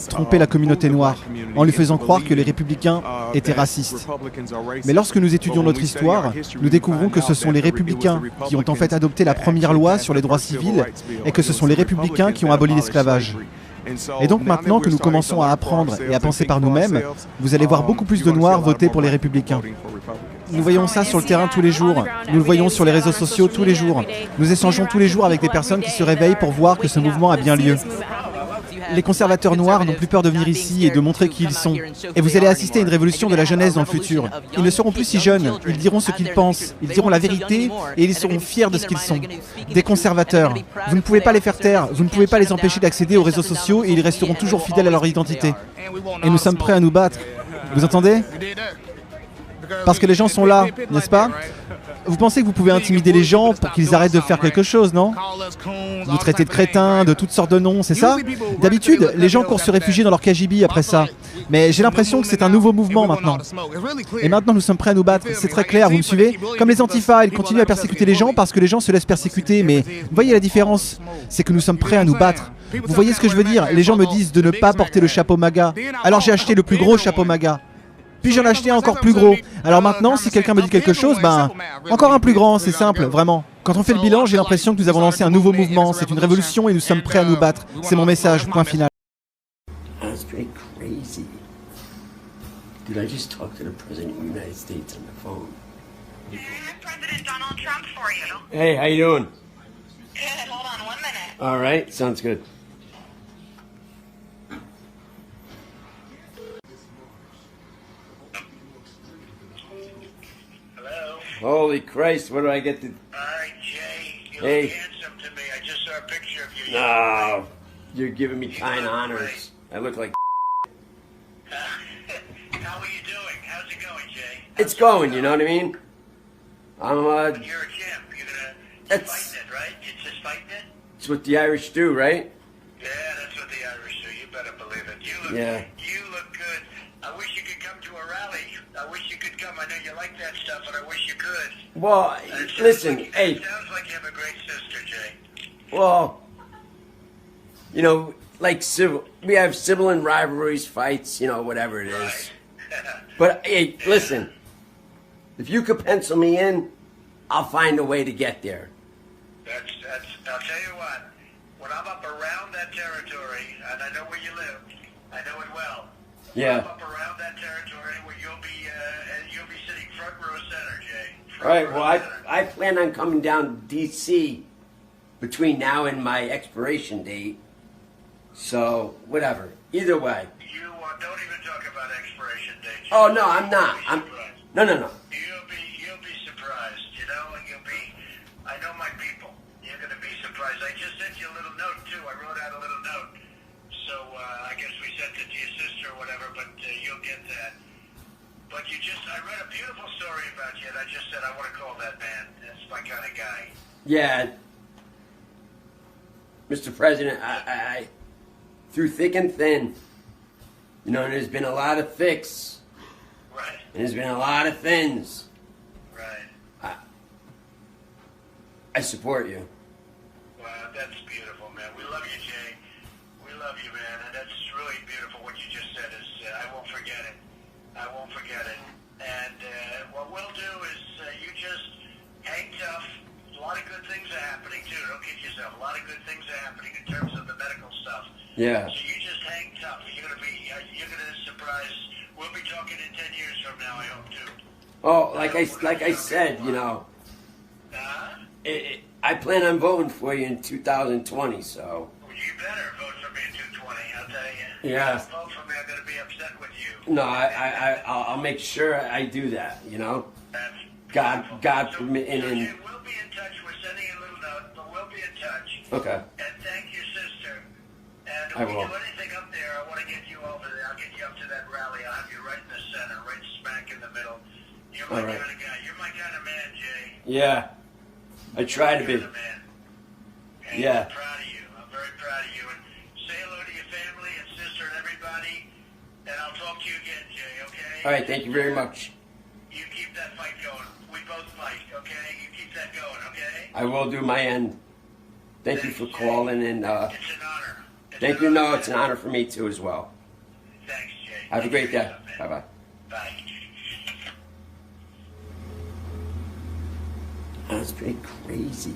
trompé la communauté noire en lui faisant croire que les républicains étaient racistes. Mais lorsque nous étudions notre histoire, nous découvrons que ce sont les républicains qui ont en fait adopté la première loi sur les droits civils et que ce sont les républicains qui ont aboli l'esclavage. Et donc maintenant que nous commençons à apprendre et à penser par nous-mêmes, vous allez voir beaucoup plus de Noirs voter pour les républicains. Nous voyons ça sur le terrain tous les jours. Nous le voyons sur les réseaux sociaux tous les jours. Nous échangeons tous les jours avec des personnes qui se réveillent pour voir que ce mouvement a bien lieu. Les conservateurs noirs n'ont plus peur de venir ici et de montrer qui ils sont. Et vous allez assister à une révolution de la jeunesse dans le futur. Ils ne seront plus si jeunes, ils diront ce qu'ils pensent, ils diront la vérité et ils seront fiers de ce qu'ils sont. Des conservateurs. Vous ne pouvez pas les faire taire, vous ne pouvez pas les empêcher d'accéder aux réseaux sociaux et ils resteront toujours fidèles à leur identité. Et nous sommes prêts à nous battre. Vous entendez ? Parce que les gens sont là, n'est-ce pas ? Vous pensez que vous pouvez intimider les gens pour qu'ils arrêtent de faire quelque chose, non ? Vous traitez de crétins, de toutes sortes de noms, c'est ça ? D'habitude, les gens courent se réfugier dans leur KGB après ça. Mais j'ai l'impression que c'est un nouveau mouvement maintenant. Et maintenant, nous sommes prêts à nous battre. C'est très clair, vous me suivez ? Comme les antifas, ils continuent à persécuter les gens parce que les gens se laissent persécuter. Mais vous voyez la différence ? C'est que nous sommes prêts à nous battre. Vous voyez ce que je veux dire ? Les gens me disent de ne pas porter le chapeau MAGA. Alors j'ai acheté le plus gros chapeau MAGA. Puis j'en ai acheté un encore plus gros. Alors maintenant, si quelqu'un me dit quelque chose, ben, encore un plus grand, c'est simple, vraiment. Quand on fait le bilan, j'ai l'impression que nous avons lancé un nouveau mouvement. C'est une révolution et nous sommes prêts à nous battre. C'est mon message, point final. That's very crazy. Did I just talk to the President of the United States on the phone? Yeah, President Donald Trump for you. Hey, how you doing? Good, hold on 1 minute. All right, sounds good. Holy Christ, what do I get to... Alright, Jay, you Hey. look handsome to me. I just saw a picture of you. No, you're giving me kind honors. I look like... How are you doing? How's it going, Jay? It's going, you know what I mean? I'm, You're a champ. You're That's- fighting it, right? You're just fighting it? it's what the Irish do, right? Yeah, that's what the Irish do. You better believe it. You look good. I wish you could come to a rally. I wish you could come. I know you like that stuff, but I wish you could. Well, listen, hey, It sounds like you have a great sister, Jay. well, you know, like we have sibling rivalries, fights, you know, whatever it is. But hey, listen, if you could pencil me in, I'll find a way to get there. I'll tell you what, when I'm up around that territory, and I know where you live, I know it well. Yeah. I'm up around that territory where you'll be sitting front row center, Jay. All right, well, I plan on coming down to D.C. between now and my expiration date. So, whatever. Either way. You don't even talk about expiration dates. Oh, no, I'm not. No. You'll be surprised, you know, and I know my people. You're going to be surprised. I just sent you a little note, too. I wrote out a little note. So, I guess we sent it to your sister or whatever, but you'll get that. But I read a beautiful story about you, and I just said, I want to call that man. That's my kind of guy. Yeah. Mr. President, I through thick and thin, you know, there's been a lot of thicks. Right. And there's been a lot of thins. Right. I support you. Well, that's beautiful, man. We love you, Jay. We love you, man. And that's really beautiful. What you just said is, I won't forget it. I won't forget it. And what we'll do is you just hang tough. A lot of good things are happening, too. Don't kid yourself. A lot of good things are happening in terms of the medical stuff. Yeah. So you just hang tough. You're going to surprise. We'll be talking in 10 years from now, I hope, too. Oh, like I said, you know, I plan on voting for you in 2020, so. You better vote for me in 2020, I'll tell you. Yeah. If you don't vote for me, I'm going to be upset with you. No, I'll make sure I do that, you know? God permitting. We'll be in touch. We're sending you a little note, but we'll be in touch. Okay. And thank your sister. And if I we will. do anything up there, I want to get you over there. I'll get you up to that rally. I'll have you right in the center, right smack in the middle. You're my All right. kind of guy. You're my kind of man, Jay. Yeah. I try to be. Yeah. I'm proud of you. I'm very proud of you. And say hello to your family and sister and everybody. And I'll talk to you again, Jay, okay? All right, thank you very much. You keep that fight going. We both fight, okay? You keep that going, okay? I will do my end. Thank you for calling and it's an honor. Thank you. No, it's an honor for me too as well. Thanks, Jay. Have a great day. Bye-bye. Bye. That's pretty crazy.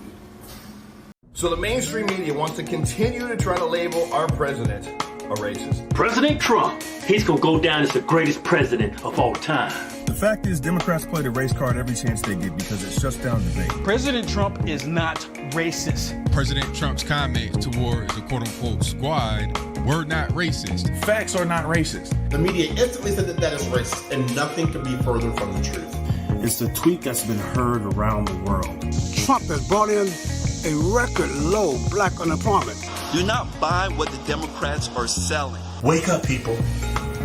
So the mainstream media wants to continue to try to label our president a racist. President Trump, he's gonna go down as the greatest president of all time. The fact is, Democrats play the race card every chance they get because it shuts down debate. President Trump is not racist. President Trump's comments towards the quote-unquote squad were not racist. Facts are not racist. The media instantly said that is racist, and nothing could be further from the truth. It's the tweet that's been heard around the world. Trump has brought in a record low black unemployment. Do not buy what the Democrats are selling. Wake up, people.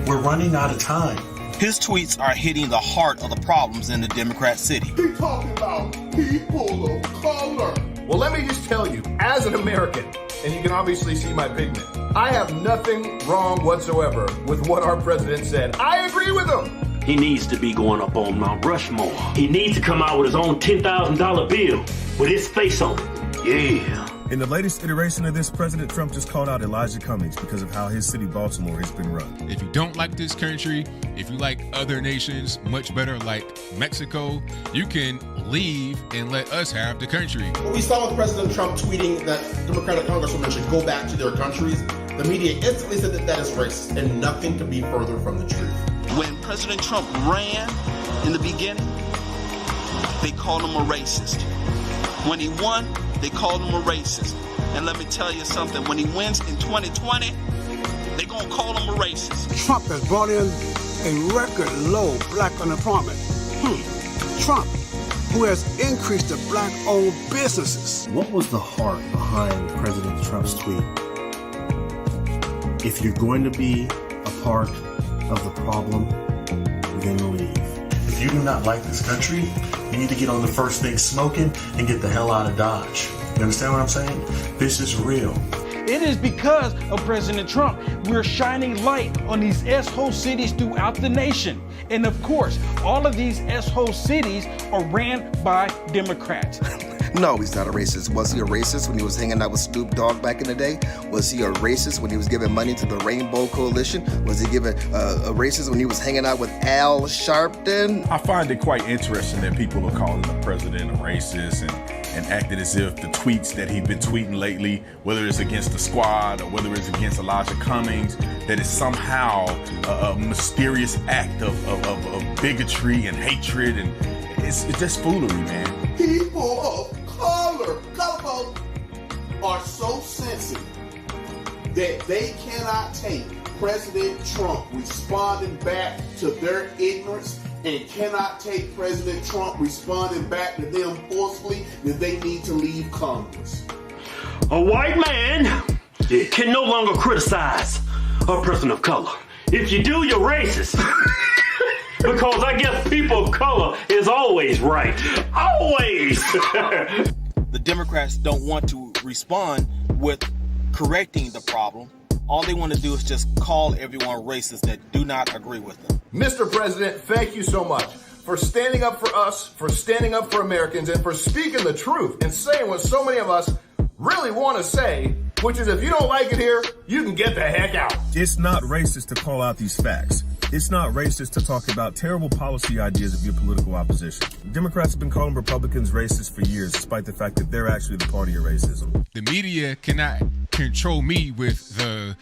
We're running out of time. His tweets are hitting the heart of the problems in the Democrat city. He's talking about people of color. Well, let me just tell you, as an American, and you can obviously see my pigment, I have nothing wrong whatsoever with what our president said. I agree with him. He needs to be going up on Mount Rushmore. He needs to come out with his own $10,000 bill with his face on it. Yeah. In the latest iteration of this, President Trump just called out Elijah Cummings because of how his city, Baltimore, has been run. If you don't like this country, if you like other nations much better like Mexico, you can leave and let us have the country. What we saw with President Trump tweeting that Democratic congresswomen should go back to their countries, the media instantly said that is racist, and nothing could be further from the truth. When President Trump ran in the beginning, they called him a racist. When he won, they called him a racist. And let me tell you something, when he wins in 2020, they're going to call him a racist. Trump has brought in a record low black unemployment. Trump, who has increased the black-owned businesses. What was the heart behind President Trump's tweet? If you're going to be a part of the problem, then leave. If you do not like this country, you need to get on the first thing smoking and get the hell out of Dodge. You understand what I'm saying? This is real. It is because of President Trump we're shining light on these S-hole cities throughout the nation. And of course, all of these S-hole cities are ran by Democrats. No, he's not a racist. Was he a racist when he was hanging out with Snoop Dogg back in the day? Was he a racist when he was giving money to the Rainbow Coalition? Was he giving a racist when he was hanging out with Al Sharpton? I find it quite interesting that people are calling the president a racist and acting as if the tweets that he's been tweeting lately, whether it's against the squad or whether it's against Elijah Cummings, that it's somehow a mysterious act of bigotry and hatred, and it's just foolery, man. People of color folks are so sensitive that they cannot take President Trump responding back to their ignorance and cannot take President Trump responding back to them forcefully that they need to leave Congress. A white man can no longer criticize a person of color. If you do, you're racist. Because I guess people of color is always right. Always! The Democrats don't want to respond with correcting the problem. All they want to do is just call everyone racist that do not agree with them. Mr. President, thank you so much for standing up for us, for standing up for Americans, and for speaking the truth and saying what so many of us really want to say, which is if you don't like it here, you can get the heck out. It's not racist to call out these facts. It's not racist to talk about terrible policy ideas of your political opposition. Democrats have been calling Republicans racist for years, despite the fact that they're actually the party of racism. The media cannot control me with the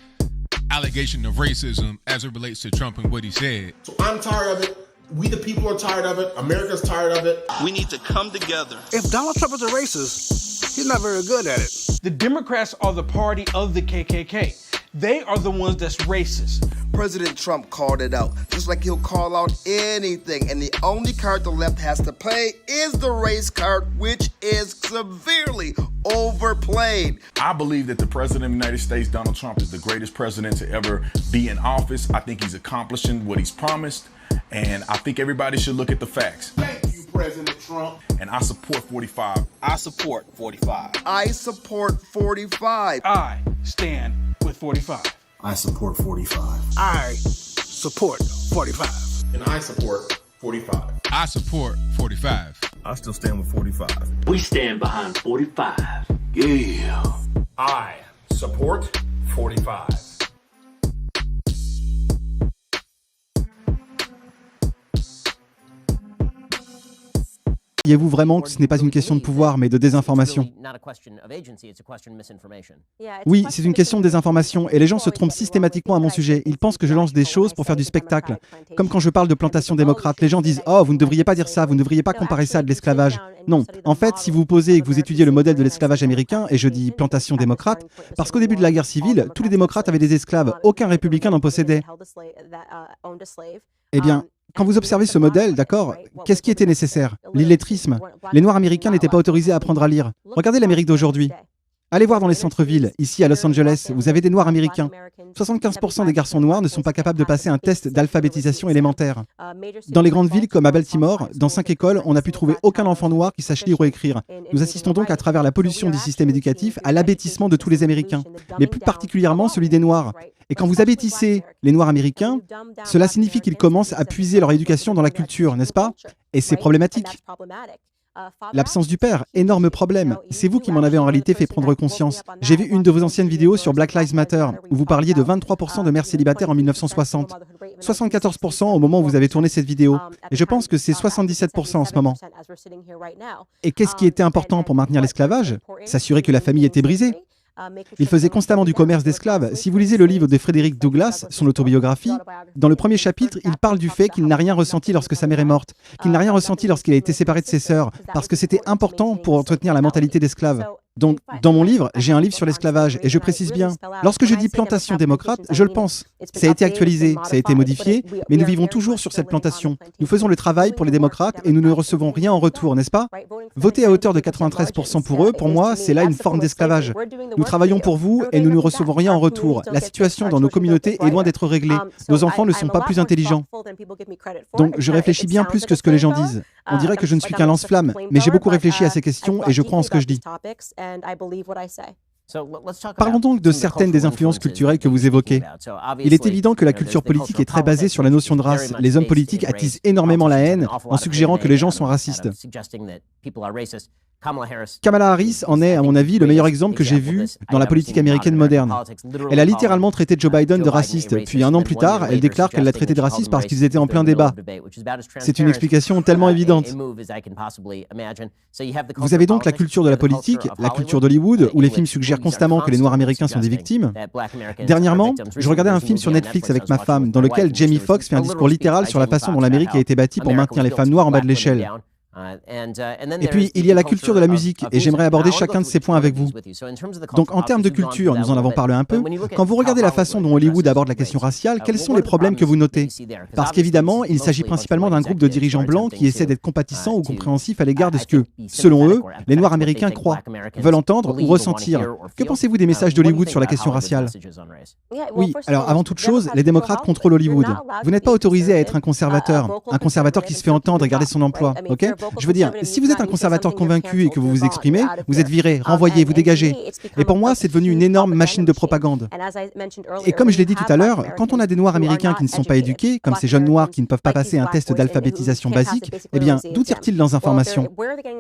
allegation of racism as it relates to Trump and what he said. So I'm tired of it. We the people are tired of it. America's tired of it. We need to come together. If Donald Trump is a racist, he's not very good at it. The Democrats are the party of the KKK. They are the ones that's racist. President Trump called it out, just like he'll call out anything. And the only card the left has to play is the race card, which is severely overplayed. I believe that the president of the United States, Donald Trump, is the greatest president to ever be in office. I think he's accomplishing what he's promised, and I think everybody should look at the facts. Thank you, President Trump. And I support 45. I support 45. I support 45. I stand with 45. I support 45. I support 45. And I support 45. I support 45. I still stand with 45. We stand behind 45. Yeah. I support 45. Croyez-vous vraiment que ce n'est pas une question de pouvoir, mais de désinformation? Oui, c'est une question de désinformation, et les gens se trompent systématiquement à mon sujet. Ils pensent que je lance des choses pour faire du spectacle. Comme quand je parle de plantation démocrate, les gens disent « Oh, vous ne devriez pas dire ça, vous ne devriez pas comparer ça à de l'esclavage ». Non, en fait, si vous posez et que vous étudiez le modèle de l'esclavage américain, et je dis plantation démocrate, parce qu'au début de la guerre civile, tous les démocrates avaient des esclaves, aucun républicain n'en possédait. Eh bien, quand vous observez ce modèle, d'accord, qu'est-ce qui était nécessaire? L'illettrisme. Les Noirs américains n'étaient pas autorisés à apprendre à lire. Regardez l'Amérique d'aujourd'hui. Allez voir dans les centres-villes, ici à Los Angeles, vous avez des Noirs américains. 75% des garçons noirs ne sont pas capables de passer un test d'alphabétisation élémentaire. Dans les grandes villes comme à Baltimore, dans 5 écoles, on n'a pu trouver aucun enfant noir qui sache lire ou écrire. Nous assistons donc à travers la pollution du système éducatif à l'abêtissement de tous les Américains, mais plus particulièrement celui des Noirs. Et quand vous abêtissez les Noirs américains, cela signifie qu'ils commencent à puiser leur éducation dans la culture, n'est-ce pas? Et c'est problématique. L'absence du père, énorme problème. C'est vous qui m'en avez en réalité fait prendre conscience. J'ai vu une de vos anciennes vidéos sur Black Lives Matter, où vous parliez de 23% de mères célibataires en 1960. 74% au moment où vous avez tourné cette vidéo. Et je pense que c'est 77% en ce moment. Et qu'est-ce qui était important pour maintenir l'esclavage? S'assurer que la famille était brisée. Il faisait constamment du commerce d'esclaves. Si vous lisez le livre de Frédéric Douglass, son autobiographie, dans le premier chapitre, il parle du fait qu'il n'a rien ressenti lorsque sa mère est morte, qu'il n'a rien ressenti lorsqu'il a été séparé de ses sœurs, parce que c'était important pour entretenir la mentalité d'esclave. Donc, dans mon livre, j'ai un livre sur l'esclavage, et je précise bien, lorsque je dis plantation démocrate, je le pense. Ça a été actualisé, ça a été modifié, mais nous vivons toujours sur cette plantation. Nous faisons le travail pour les démocrates et nous ne recevons rien en retour, n'est-ce pas? Voter à hauteur de 93% pour eux, pour moi, c'est là une forme d'esclavage. Nous travaillons pour vous et nous ne recevons rien en retour. La situation dans nos communautés est loin d'être réglée. Nos enfants ne sont pas plus intelligents. Donc, je réfléchis bien plus que ce que les gens disent. On dirait que je ne suis qu'un lance-flamme, mais j'ai beaucoup réfléchi à ces questions et je crois en ce que je dis. Parlons donc de certaines des influences culturelles que vous évoquez. Il est évident que la culture politique est très basée sur la notion de race. Les hommes politiques attisent énormément la haine en suggérant que les gens sont racistes. Kamala Harris en est, à mon avis, le meilleur exemple que j'ai vu dans la politique américaine moderne. Elle a littéralement traité Joe Biden de raciste, puis un an plus tard, elle déclare qu'elle l'a traité de raciste parce qu'ils étaient en plein débat. C'est une explication tellement évidente. Vous avez donc la culture de la politique, la culture d'Hollywood, où les films suggèrent constamment que les Noirs américains sont des victimes. Dernièrement, je regardais un film sur Netflix avec ma femme, dans lequel Jamie Foxx fait un discours littéral sur la façon dont l'Amérique a été bâtie pour maintenir les femmes noires en bas de l'échelle. Et puis, il y a la culture de la musique, et j'aimerais aborder chacun de ces points avec vous. Donc, en termes de culture, nous en avons parlé un peu. Quand vous regardez la façon dont Hollywood aborde la question raciale, quels sont les problèmes que vous notez? Parce qu'évidemment, il s'agit principalement d'un groupe de dirigeants blancs qui essaient d'être compatissants ou compréhensifs à l'égard de ce que, selon eux, les Noirs américains croient, veulent entendre ou ressentir. Que pensez-vous des messages d'Hollywood sur la question raciale? Oui, alors avant toute chose, les démocrates contrôlent Hollywood. Vous n'êtes pas autorisé à être un conservateur qui se fait entendre et garder son emploi, ok? Je veux dire, si vous êtes un conservateur convaincu et que vous vous exprimez, vous êtes viré, renvoyé, vous dégagez. Et pour moi, c'est devenu une énorme machine de propagande. Et comme je l'ai dit tout à l'heure, quand on a des Noirs américains qui ne sont pas éduqués, comme ces jeunes Noirs qui ne peuvent pas passer un test d'alphabétisation basique, eh bien, d'où tirent-ils leurs informations?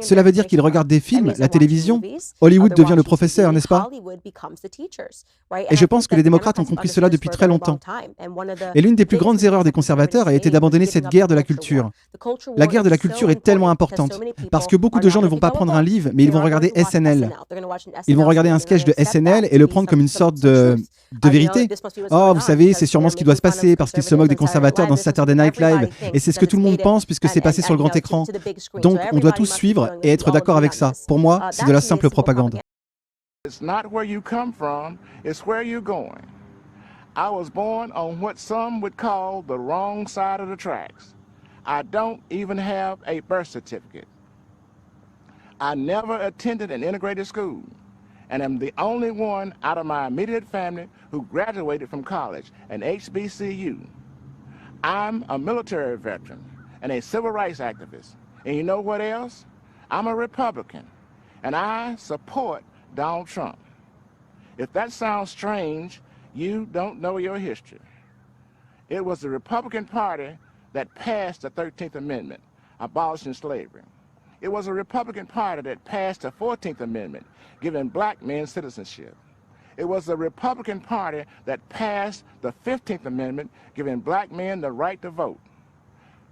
Cela veut dire qu'ils regardent des films, la télévision. Hollywood devient le professeur, n'est-ce pas? Et je pense que les démocrates ont compris cela depuis très longtemps. Et l'une des plus grandes erreurs des conservateurs a été d'abandonner cette guerre de la culture. La guerre de la culture est tellement importante, parce que beaucoup de gens ne vont pas prendre un livre, mais ils vont regarder SNL. Ils vont regarder un sketch de SNL et le prendre comme une sorte de vérité. Oh, vous savez, c'est sûrement ce qui doit se passer, parce qu'ils se moquent des conservateurs dans Saturday Night Live, et c'est ce que tout le monde pense, puisque c'est passé sur le grand écran. Donc, on doit tous suivre et être d'accord avec ça. Pour moi, c'est de la simple propagande. It's not where you come from, it's where you're going. I was born on what some would call the wrong side of the tracks. I don't even have a birth certificate. I never attended an integrated school, and am the only one out of my immediate family who graduated from college, an HBCU. I'm a military veteran and a civil rights activist. And you know what else? I'm a Republican, and I support Donald Trump. If that sounds strange, you don't know your history. It was the Republican Party that passed the 13th Amendment, abolishing slavery. It was a Republican Party that passed the 14th Amendment, giving black men citizenship. It was the Republican Party that passed the 15th Amendment, giving black men the right to vote.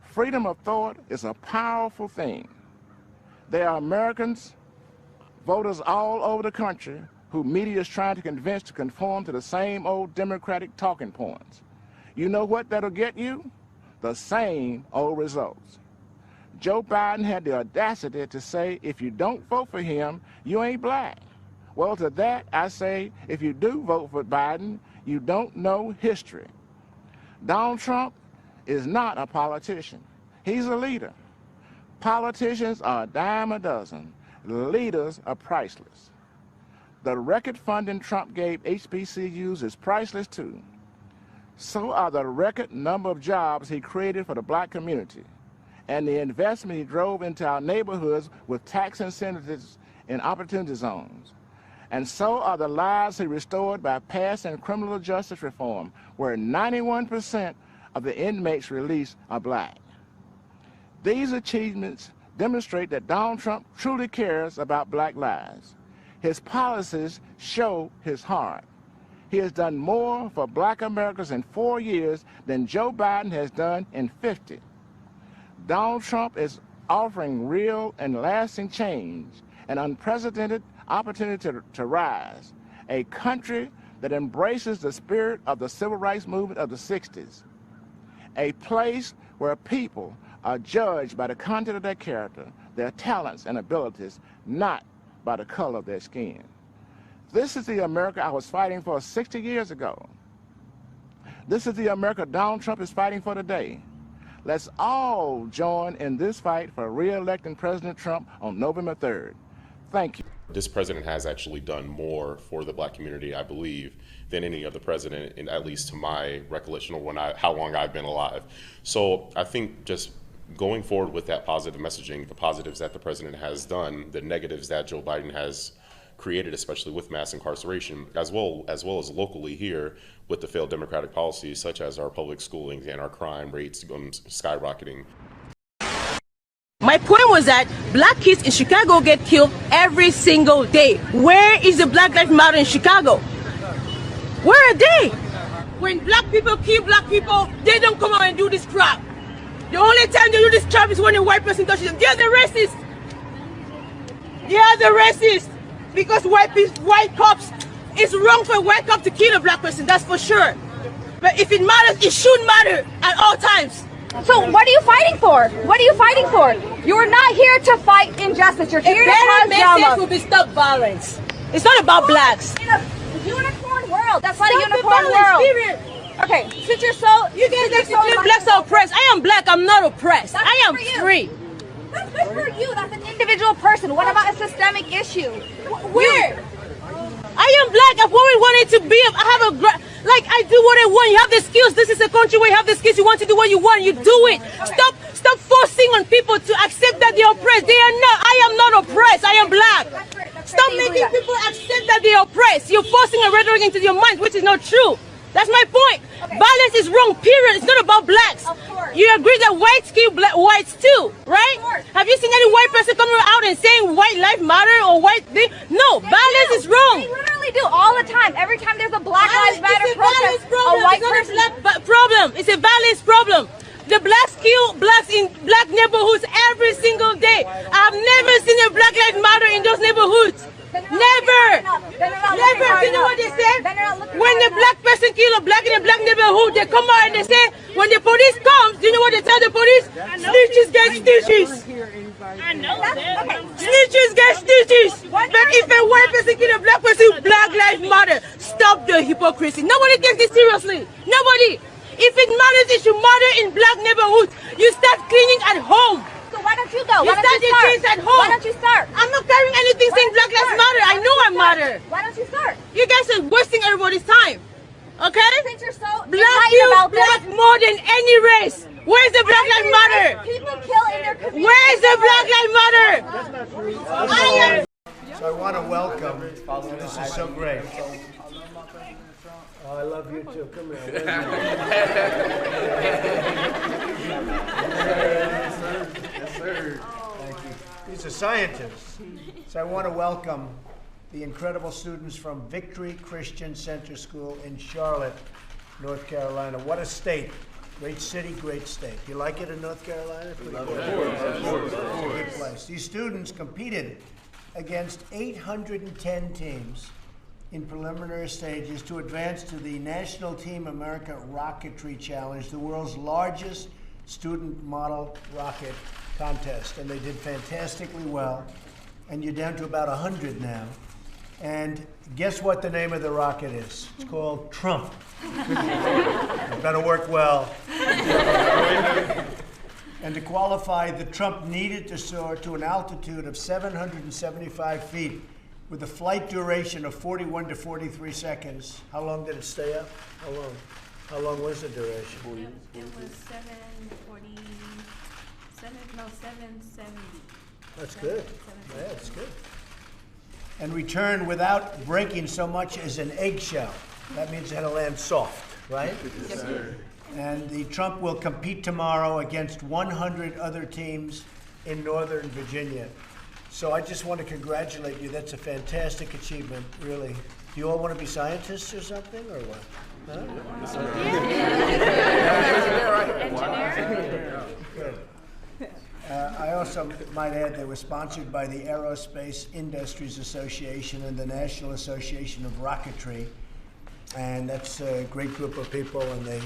Freedom of thought is a powerful thing. There are Americans, voters all over the country, who media is trying to convince to conform to the same old Democratic talking points. You know what that'll get you? The same old results. Joe Biden had the audacity to say, if you don't vote for him, you ain't black. Well, to that, I say, if you do vote for Biden, you don't know history. Donald Trump is not a politician. He's a leader. Politicians are a dime a dozen. Leaders are priceless. The record funding Trump gave HBCUs is priceless too. So are the record number of jobs he created for the black community and the investment he drove into our neighborhoods with tax incentives in opportunity zones. And so are the lives he restored by passing criminal justice reform, where 91% of the inmates released are black. These achievements demonstrate that Donald Trump truly cares about black lives. His policies show his heart. He has done more for black Americans in 4 years than Joe Biden has done in 50. Donald Trump is offering real and lasting change, an unprecedented opportunity to rise, a country that embraces the spirit of the civil rights movement of the 60s, a place where people are judged by the content of their character, their talents and abilities, not by the color of their skin. This is the America I was fighting for 60 years ago. This is the America Donald Trump is fighting for today. Let's all join in this fight for re-electing President Trump on November 3rd. Thank you. This president has actually done more for the black community, I believe, than any other president, in, at least to my recollection of how long I've been alive. So I think just going forward with that positive messaging, the positives that the president has done, the negatives that Joe Biden has created, especially with mass incarceration, as well as locally here with the failed Democratic policies such as our public schooling and our crime rates skyrocketing. My point was that black kids in Chicago get killed every single day. Where is the Black Lives Matter in Chicago? Where are they? When black people kill black people, they don't come out and do this crap. The only time they do this crap is when a white person touches them. They are the racists. They are the racists. Because white cops, it's wrong for a white cop to kill a black person, that's for sure. But if it matters, it should matter at all times. So what are you fighting for? What are you fighting for? You are not here to fight injustice. You're here to cause drama. Message will be stop violence. It's not about blacks. In a unicorn world. That's not a unicorn world. Period. Okay, since you're so... You guys think blacks are oppressed. I am black, I'm not oppressed. I am free. That's good for you. That's an individual person. What about a systemic issue? Where? I am black. I've always wanted to be. I have I do what I want. You have the skills. This is a country where you have the skills. You want to do what you want. You do it. Stop forcing on people to accept that they're oppressed. They are not. I am not oppressed. I am black. Stop making people accept that they're oppressed. You're forcing a rhetoric into your minds, which is not true. That's my point. Okay. Violence is wrong, period. It's not about blacks. You agree that whites kill whites too, right? Have you seen any white person coming out and saying white life matter or white thing? No, violence is wrong. They literally do all the time. Every time there's a Black Lives Matter protest, a white person... It's not a problem. It's a violence problem. The blacks kill blacks in black neighborhoods every single day. I've never seen a Black Lives Matter in those neighborhoods. Never! Never! You know what they say? When a black person kills a black in a black neighborhood, they come out and they say, when the police comes, do you know what they tell the police? Snitches get stitches. I know that. Snitches get stitches. But if a white person kills a black person, Black Lives Matter. Stop the hypocrisy. Nobody takes this seriously. Nobody. If it matters, it should matter in black neighborhoods. You start cleaning at home. So why don't you go? You start your kids at home. Why don't you start? I'm not carrying anything saying Black Lives Matter. I know I matter. Why don't you start? You guys are wasting everybody's time. Okay? Since you're so black kills black more than any race. Where's the Black Lives Matter? People kill in their community. Where's the Black Lives Matter? So I want to welcome. This is so great. Oh, I love you too. Come here. Yes, sir. Thank you. These are scientists. So I want to welcome the incredible students from Victory Christian Center School in Charlotte, North Carolina. What a state Great city, great state. You like it in North Carolina? Pretty Love cool. it. Of course. It's a good place. These students competed against 810 teams in preliminary stages to advance to the National Team America Rocketry Challenge, the world's largest student model rocket contest. And they did fantastically well. And you're down to about 100 now. And guess what the name of the rocket is? It's called Trump. It better work well. And to qualify, the Trump needed to soar to an altitude of 775 feet with a flight duration of 41 to 43 seconds. How long did it stay up? How long? How long was the duration? It was 770. That's good. Yeah, that's good. And return without breaking so much as an eggshell. That means it had to land soft, right? Yes, sir. And the Trump will compete tomorrow against 100 other teams in Northern Virginia. So I just want to congratulate you. That's a fantastic achievement, really. Do you all want to be scientists or something, or what? Huh? Good. I also might add they were sponsored by the Aerospace Industries Association and the National Association of Rocketry. And that's a great group of people, and they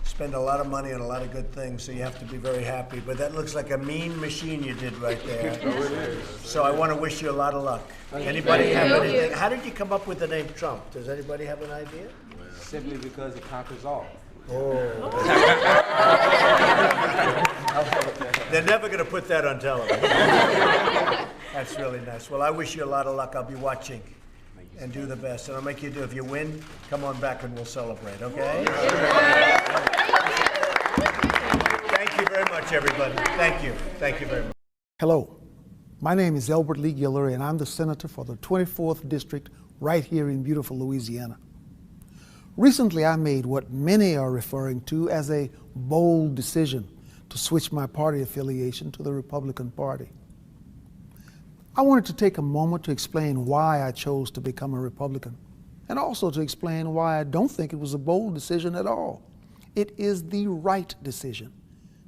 spend a lot of money on a lot of good things, so you have to be very happy. But that looks like a mean machine you did right there. So I want to wish you a lot of luck. Anybody have anything? How did you come up with the name Trump? Does anybody have an idea? Simply because it conquers all. Oh. They're never going to put that on television. That's really nice. Well, I wish you a lot of luck. I'll be watching. And do the best. And I'll make you do. If you win, come on back and we'll celebrate, okay? Thank you very much, everybody. Thank you. Thank you very much. Hello. My name is Elbert Lee Guillory, and I'm the senator for the 24th District right here in beautiful Louisiana. Recently, I made what many are referring to as a bold decision to switch my party affiliation to the Republican Party. I wanted to take a moment to explain why I chose to become a Republican, and also to explain why I don't think it was a bold decision at all. It is the right decision,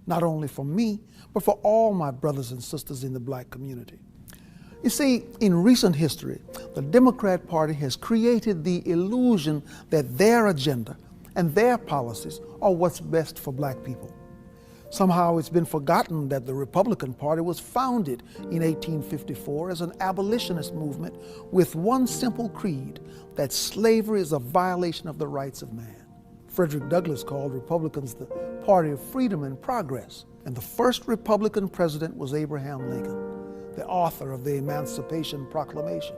not only for me, but for all my brothers and sisters in the black community. You see, in recent history, the Democrat Party has created the illusion that their agenda and their policies are what's best for black people. Somehow it's been forgotten that the Republican Party was founded in 1854 as an abolitionist movement with one simple creed, that slavery is a violation of the rights of man. Frederick Douglass called Republicans the party of freedom and progress, and the first Republican president was Abraham Lincoln, the author of the Emancipation Proclamation.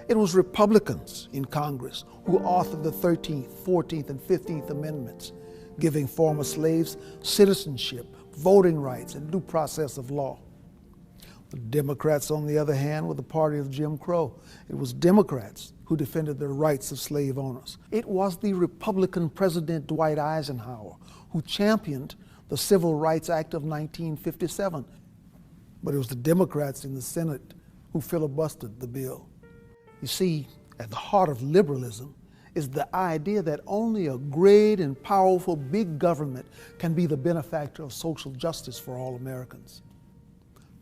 It was Republicans in Congress who authored the 13th, 14th, and 15th Amendments, giving former slaves citizenship, voting rights, and due process of law. The Democrats, on the other hand, were the party of Jim Crow. It was Democrats who defended the rights of slave owners. It was the Republican President Dwight Eisenhower who championed the Civil Rights Act of 1957. But it was the Democrats in the Senate who filibustered the bill. You see, at the heart of liberalism is the idea that only a great and powerful big government can be the benefactor of social justice for all Americans.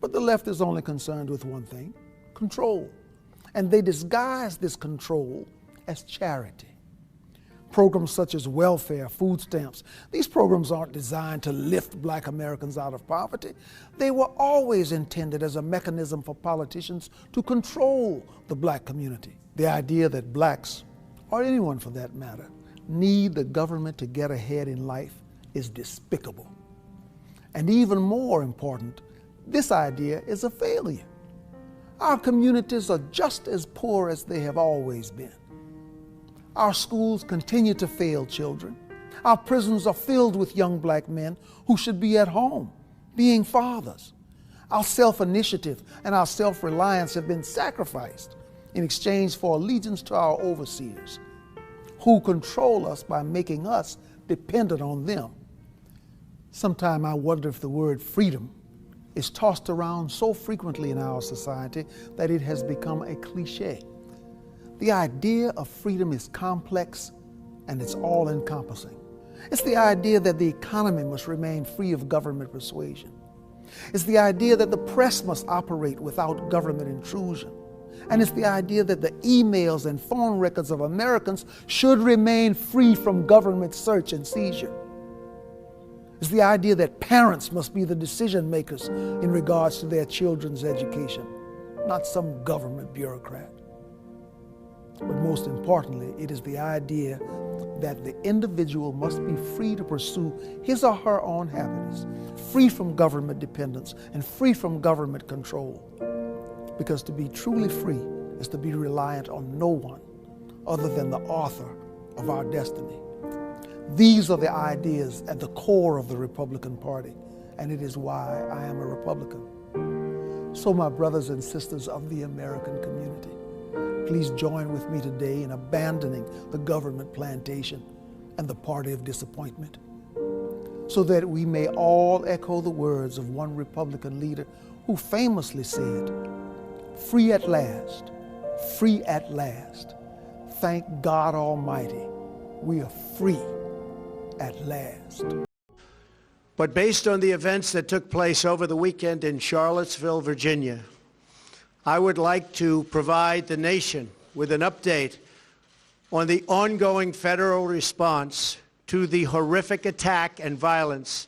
But the left is only concerned with one thing: control. And they disguise this control as charity. Programs such as welfare, food stamps, these programs aren't designed to lift black Americans out of poverty. They were always intended as a mechanism for politicians to control the black community. The idea that blacks, or anyone for that matter, need the government to get ahead in life is despicable. And even more important, this idea is a failure. Our communities are just as poor as they have always been. Our schools continue to fail children. Our prisons are filled with young black men who should be at home, being fathers. Our self-initiative and our self-reliance have been sacrificed in exchange for allegiance to our overseers, who control us by making us dependent on them. Sometimes I wonder if the word freedom is tossed around so frequently in our society that it has become a cliche. The idea of freedom is complex and it's all-encompassing. It's the idea that the economy must remain free of government persuasion. It's the idea that the press must operate without government intrusion. And it's the idea that the emails and phone records of Americans should remain free from government search and seizure. It's the idea that parents must be the decision makers in regards to their children's education, not some government bureaucrat. But most importantly, it is the idea that the individual must be free to pursue his or her own happiness, free from government dependence and free from government control. Because to be truly free is to be reliant on no one other than the author of our destiny. These are the ideas at the core of the Republican Party, and it is why I am a Republican. So my brothers and sisters of the American community, please join with me today in abandoning the government plantation and the party of disappointment, so that we may all echo the words of one Republican leader who famously said, "Free at last, free at last. Thank God Almighty, we are free at last." But based on the events that took place over the weekend in Charlottesville, Virginia, I would like to provide the nation with an update on the ongoing federal response to the horrific attack and violence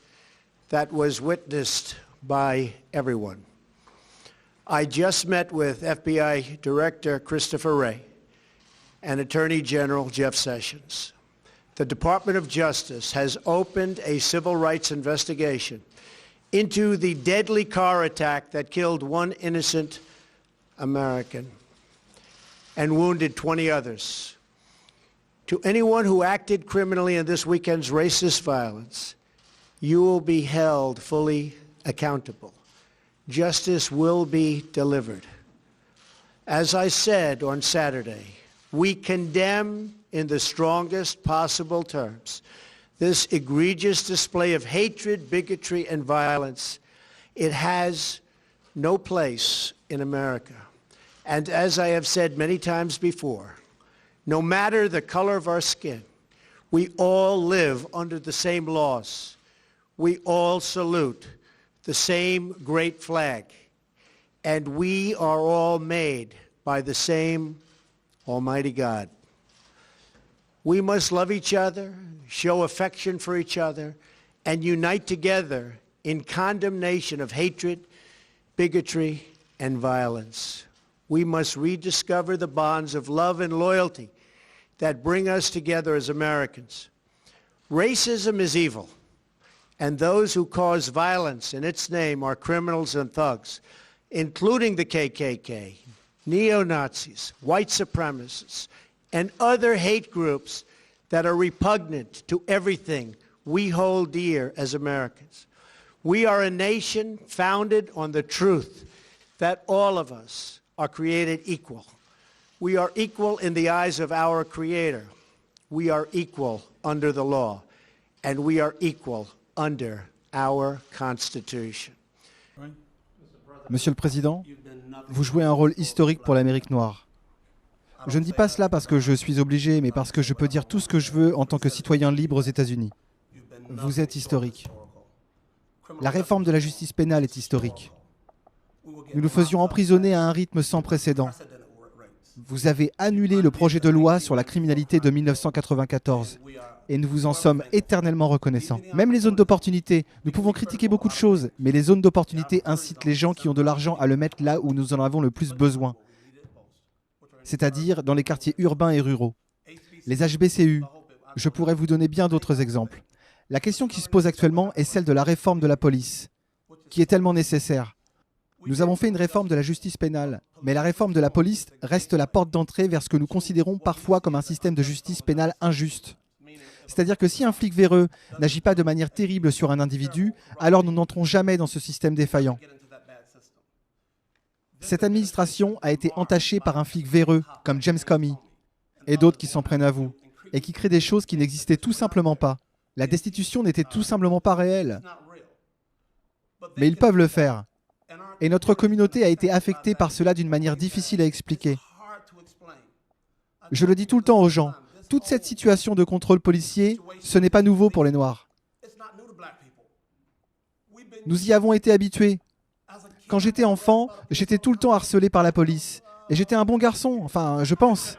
that was witnessed by everyone. I just met with FBI Director Christopher Wray and Attorney General Jeff Sessions. The Department of Justice has opened a civil rights investigation into the deadly car attack that killed one innocent American and wounded 20 others. To anyone who acted criminally in this weekend's racist violence, you will be held fully accountable. Justice will be delivered. As I said on Saturday, we condemn in the strongest possible terms this egregious display of hatred, bigotry, and violence. It has no place in America. And as I have said many times before, no matter the color of our skin, we all live under the same laws. We all salute the same great flag. And we are all made by the same Almighty God. We must love each other, show affection for each other, and unite together in condemnation of hatred, bigotry, and violence. We must rediscover the bonds of love and loyalty that bring us together as Americans. Racism is evil, and those who cause violence in its name are criminals and thugs, including the KKK, neo-Nazis, white supremacists, and other hate groups that are repugnant to everything we hold dear as Americans. We are a nation founded on the truth that all of us are created equal. We are equal in the eyes of our Creator. We are equal under the law, and we are equal under our Constitution. Monsieur le Président, vous jouez un rôle historique pour l'Amérique noire. Je ne dis pas cela parce que je suis obligé, mais parce que je peux dire tout ce que je veux en tant que citoyen libre aux États-Unis. Vous êtes historique. La réforme de la justice pénale est historique. Nous nous faisions emprisonner à un rythme sans précédent. Vous avez annulé le projet de loi sur la criminalité de 1994 et nous vous en sommes éternellement reconnaissants. Même les zones d'opportunité, nous pouvons critiquer beaucoup de choses, mais les zones d'opportunité incitent les gens qui ont de l'argent à le mettre là où nous en avons le plus besoin, c'est-à-dire dans les quartiers urbains et ruraux. Les HBCU, je pourrais vous donner bien d'autres exemples. La question qui se pose actuellement est celle de la réforme de la police, qui est tellement nécessaire. Nous avons fait une réforme de la justice pénale, mais la réforme de la police reste la porte d'entrée vers ce que nous considérons parfois comme un système de justice pénale injuste. C'est-à-dire que si un flic véreux n'agit pas de manière terrible sur un individu, alors nous n'entrons jamais dans ce système défaillant. Cette administration a été entachée par un flic véreux, comme James Comey, et d'autres qui s'en prennent à vous, et qui créent des choses qui n'existaient tout simplement pas. La destitution n'était tout simplement pas réelle. Mais ils peuvent le faire. Et notre communauté a été affectée par cela d'une manière difficile à expliquer. Je le dis tout le temps aux gens, Toute cette situation de contrôle policier, ce n'est pas nouveau pour les Noirs. Nous y avons été habitués. Quand j'étais enfant, j'étais tout le temps harcelé par la police. Et j'étais un bon garçon, enfin, je pense.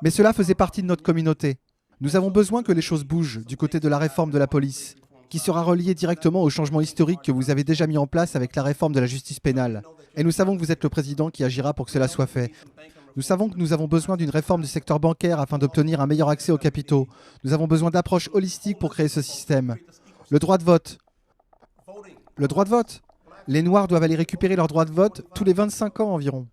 Mais cela faisait partie de notre communauté. Nous avons besoin que les choses bougent du côté de la réforme de la police, qui sera reliée directement au changement historique que vous avez déjà mis en place avec la réforme de la justice pénale. Et nous savons que vous êtes le président qui agira pour que cela soit fait. Nous savons que nous avons besoin d'une réforme du secteur bancaire afin d'obtenir un meilleur accès aux capitaux. Nous avons besoin d'approches holistiques pour créer ce système. Le droit de vote. Le droit de vote. Les Noirs doivent aller récupérer leur droit de vote tous les 25 ans environ.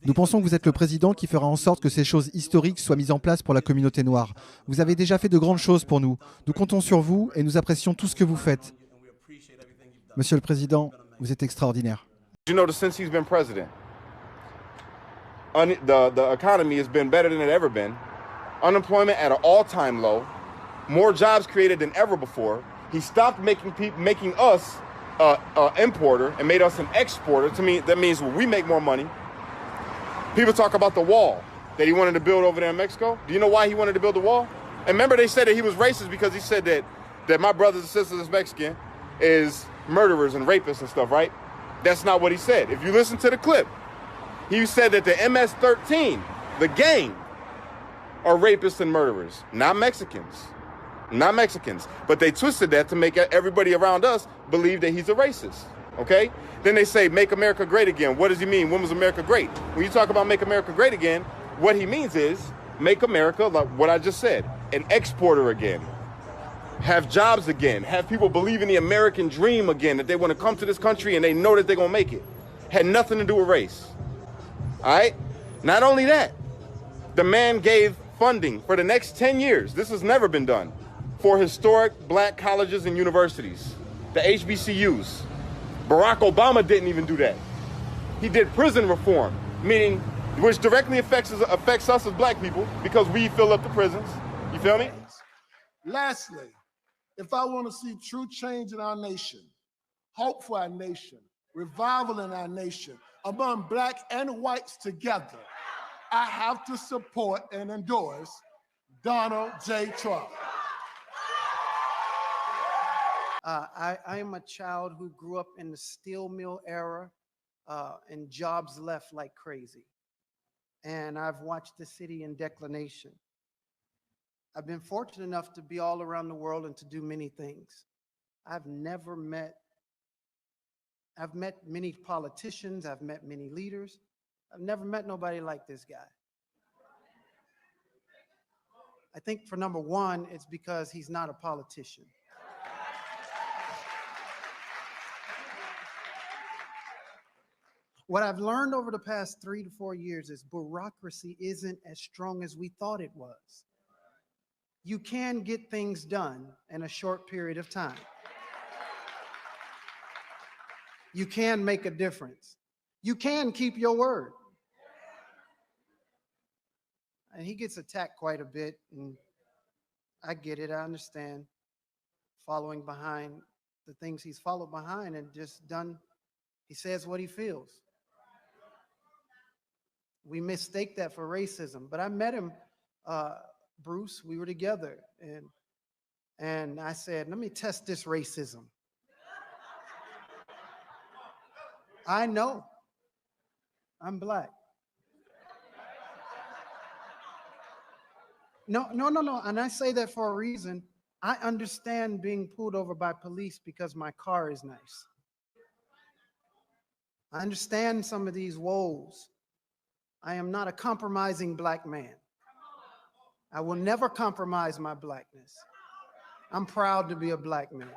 Nous pensons que vous êtes le président qui fera en sorte que ces choses historiques soient mises en place pour la communauté noire. Vous avez déjà fait de grandes choses pour nous. Nous comptons sur vous et nous apprécions tout ce que vous faites. Monsieur le Président, vous êtes extraordinaire. You know, since he's been president, the economy has been better than it ever been. Unemployment at an all-time low. More jobs created than ever before. He stopped making us an importer and made us an exporter. To me, that means we make more money. People talk about the wall that he wanted to build over there in Mexico. Do you know why he wanted to build the wall? And remember they said that he was racist because he said that my brothers and sisters that's Mexican is murderers and rapists and stuff, right? That's not what he said. If you listen to the clip, he said that the MS-13, the gang, are rapists and murderers, not Mexicans. Not Mexicans. But they twisted that to make everybody around us believe that he's a racist. Okay? Then they say, make America great again. What does he mean? When was America great? When you talk about make America great again, what he means is make America, like what I just said, an exporter again. Have jobs again. Have people believe in the American dream again, that they want to come to this country and they know that they're going to make it. Had nothing to do with race. All right? Not only that, the man gave funding for the next 10 years. This has never been done. For historic black colleges and universities, the HBCUs. Barack Obama didn't even do that. He did prison reform, meaning which directly affects us as black people because we fill up the prisons. You feel me? Lastly, if I want to see true change in our nation, hope for our nation, revival in our nation, among black and whites together, I have to support and endorse Donald J. Trump. I am a child who grew up in the steel mill era and jobs left like crazy. And I've watched the city in declination. I've been fortunate enough to be all around the world and to do many things. I've met many politicians, I've met many leaders. I've never met nobody like this guy. I think for number one, it's because he's not a politician. What I've learned over the past 3 to 4 years is bureaucracy isn't as strong as we thought it was. You can get things done in a short period of time. You can make a difference. You can keep your word. And he gets attacked quite a bit, and I get it, I understand. Following behind the things he's followed behind and just done, he says what he feels. We mistake that for racism, but I met him, Bruce, we were together, and I said, let me test this racism. I know I'm black. No, and I say that for a reason. I understand being pulled over by police because my car is nice. I understand some of these woes. I am not a compromising black man. I will never compromise my blackness. I'm proud to be a black man.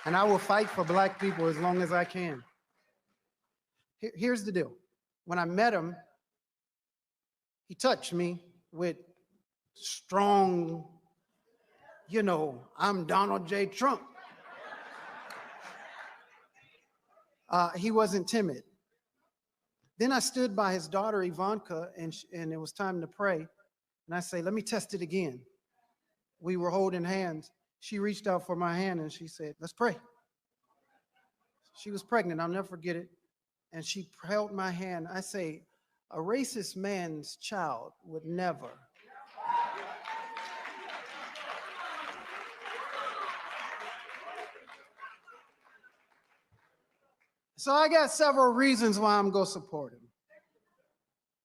And I will fight for black people as long as I can. Here's the deal. When I met him, he touched me with strong, I'm Donald J. Trump. He wasn't timid. Then I stood by his daughter, Ivanka, and it was time to pray. And I say, let me test it again. We were holding hands. She reached out for my hand and she said, let's pray. She was pregnant, I'll never forget it. And she held my hand. I say, A racist man's child would never. So I got several reasons why I'm going to support him.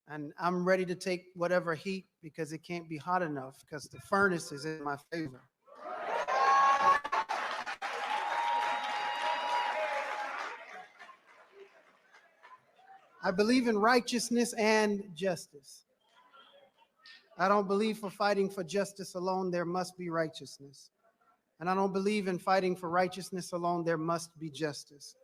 And I'm ready to take whatever heat because it can't be hot enough because the furnace is in my favor. I believe in righteousness and justice. I don't believe for fighting for justice alone, there must be righteousness. And I don't believe in fighting for righteousness alone, there must be justice.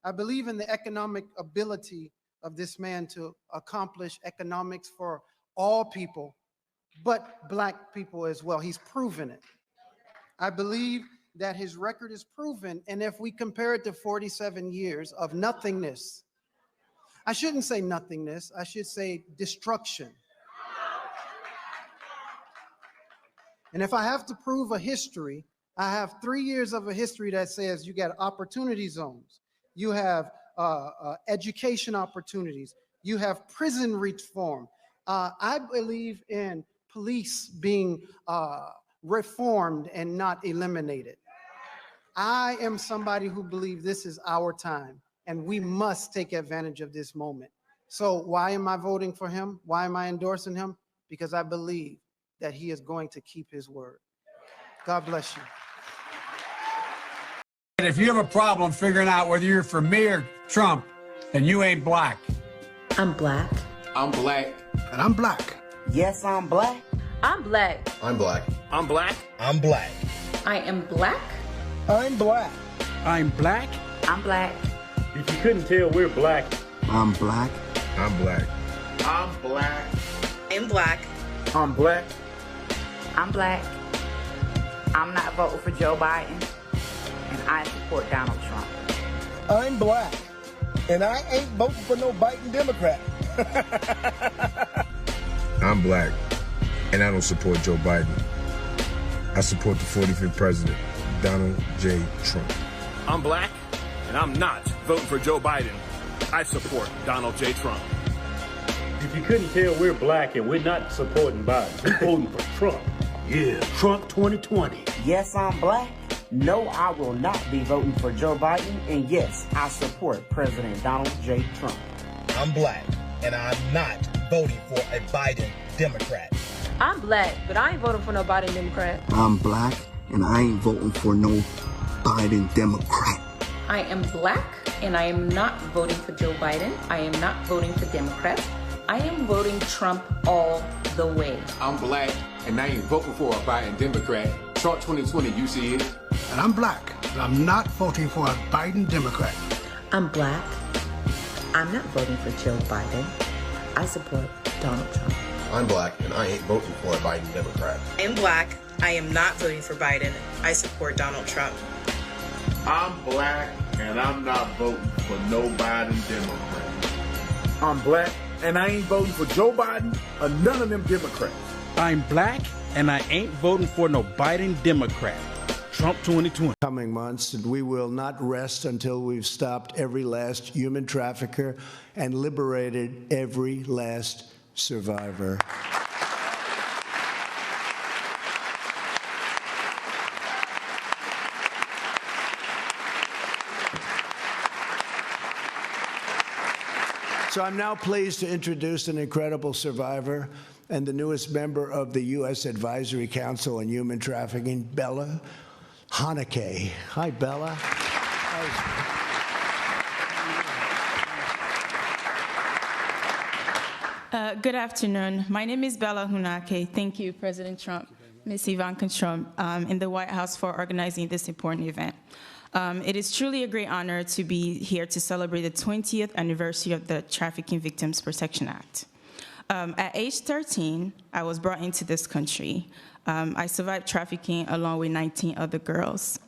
I believe in the economic ability of this man to accomplish economics for all people, but Black people as well. He's proven it. I believe that his record is proven, and if we compare it to 47 years of nothingness, I shouldn't say nothingness, I should say destruction. And if I have to prove a history, I have 3 years of a history that says you got opportunity zones, you have education opportunities, you have prison reform. I believe in police being reformed and not eliminated. I am somebody who believes this is our time and we must take advantage of this moment. So why am I voting for him? Why am I endorsing him? Because I believe that he is going to keep his word. God bless you. And if you have a problem figuring out whether you're for me or Trump, then you ain't Black. I'm Black. I'm Black. And I'm Black. Yes, I'm Black. I'm Black. I'm Black. I'm Black. I'm Black. I am Black. I'm Black. I'm Black. I'm Black. If you couldn't tell, we're Black. I'm Black. I'm Black. I'm Black. I'm Black. I'm Black. I'm Black. I'm not voting for Joe Biden, and I support Donald Trump. I'm Black. And I ain't voting for no Biden Democrat. I'm Black, and I don't support Joe Biden. I support the 45th president, Donald J. Trump. I'm Black, and I'm not voting for Joe Biden. I support Donald J. Trump. If you couldn't tell, we're Black and we're not supporting Biden. We're voting for Trump. Yeah, Trump 2020. Yes, I'm Black. No, I will not be voting for Joe Biden. And yes, I support President Donald J. Trump. I'm Black, and I'm not voting for a Biden Democrat. I'm Black, but I ain't voting for no Biden Democrat. I'm Black, and I ain't voting for no Biden Democrat. I am Black, and I am not voting for Joe Biden. I am not voting for Democrats. I am voting Trump all the way. I'm Black, and I ain't voting for a Biden Democrat. Trump 2020, you see it? And I'm Black, and I'm not voting for a Biden Democrat. I'm Black. I'm not voting for Joe Biden. I support Donald Trump. I'm Black, and I ain't voting for a Biden Democrat. I'm Black. I am not voting for Biden. I support Donald Trump. I'm Black, and I'm not voting for no Biden Democrat. I'm Black, and I ain't voting for Joe Biden or none of them Democrats. I'm Black, and I ain't voting for no Biden Democrat. Trump 2020. Coming months, and we will not rest until we've stopped every last human trafficker and liberated every last survivor. So I'm now pleased to introduce an incredible survivor and the newest member of the U.S. Advisory Council on Human Trafficking, Bella Haneke. Hi, Bella. Good afternoon. My name is Bella Hunake. Thank you, President Trump, Ms. Ivanka Trump, in the White House for organizing this important event. It is truly a great honor to be here to celebrate the 20th anniversary of the Trafficking Victims Protection Act. At age 13, I was brought into this country. I survived trafficking along with 19 other girls.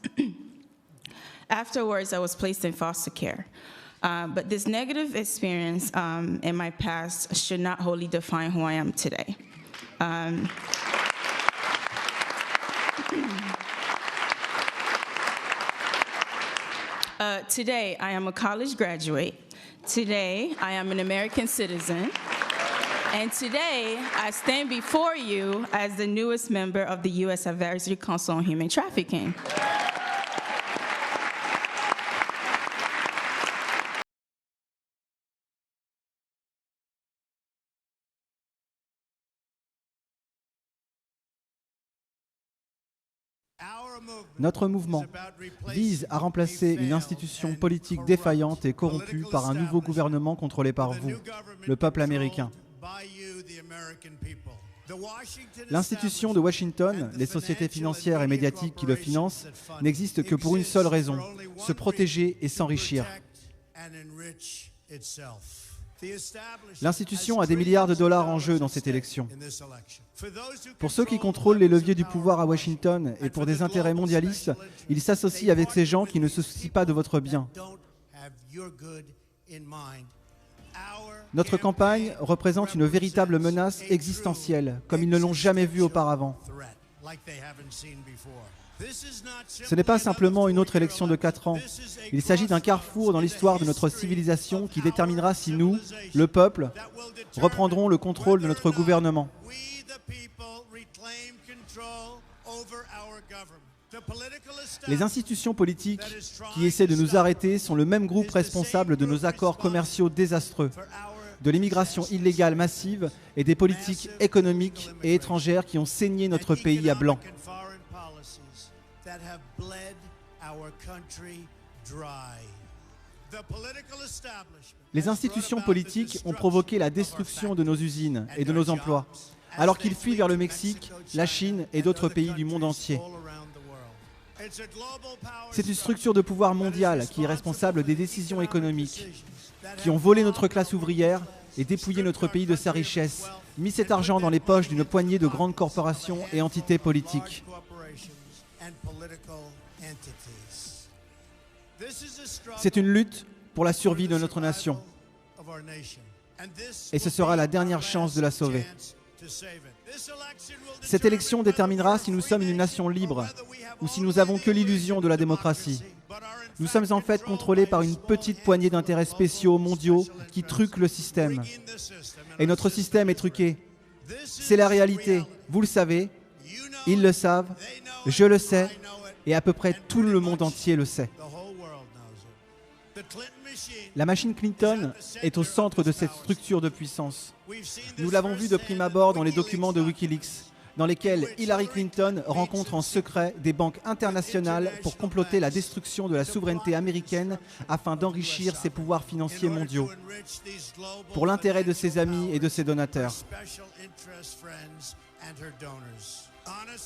Afterwards, I was placed in foster care. But this negative experience in my past should not wholly define who I am today. Today, I am a college graduate, Today, I am an American citizen, and today I stand before you as the newest member of the U.S. Advisory Council on Human Trafficking. Notre mouvement vise à remplacer une institution politique défaillante et corrompue par un nouveau gouvernement contrôlé par vous, le peuple américain. L'institution de Washington, les sociétés financières et médiatiques qui le financent, n'existe que pour une seule raison, se protéger et s'enrichir. L'institution a des milliards de dollars en jeu dans cette élection. Pour ceux qui contrôlent les leviers du pouvoir à Washington et pour des intérêts mondialistes, ils s'associent avec ces gens qui ne se soucient pas de votre bien. Notre campagne représente une véritable menace existentielle, comme ils ne l'ont jamais vu auparavant. Ce n'est pas simplement une autre élection de 4 ans. Il s'agit d'un carrefour dans l'histoire de notre civilisation qui déterminera si nous, le peuple, reprendrons le contrôle de notre gouvernement. Les institutions politiques qui essaient de nous arrêter sont le même groupe responsable de nos accords commerciaux désastreux, de l'immigration illégale massive et des politiques économiques et étrangères qui ont saigné notre pays à blanc. Les institutions politiques ont provoqué la destruction de nos usines et de nos emplois, alors qu'ils fuient vers le Mexique, la Chine et d'autres pays du monde entier. C'est une structure de pouvoir mondiale qui est responsable des décisions économiques, qui ont volé notre classe ouvrière et dépouillé notre pays de sa richesse, mis cet argent dans les poches d'une poignée de grandes corporations et entités politiques. C'est une lutte pour la survie de notre nation. Et ce sera la dernière chance de la sauver. Cette élection déterminera si nous sommes une nation libre ou si nous avons que l'illusion de la démocratie. Nous sommes en fait contrôlés par une petite poignée d'intérêts spéciaux mondiaux qui truquent le système. Et notre système est truqué. C'est la réalité. Vous le savez, ils le savent, je le sais, et à peu près tout le monde entier le sait. La machine Clinton est au centre de cette structure de puissance. Nous l'avons vu de prime abord dans les documents de Wikileaks, dans lesquels Hillary Clinton rencontre en secret des banques internationales pour comploter la destruction de la souveraineté américaine afin d'enrichir ses pouvoirs financiers mondiaux, pour l'intérêt de ses amis et de ses donateurs.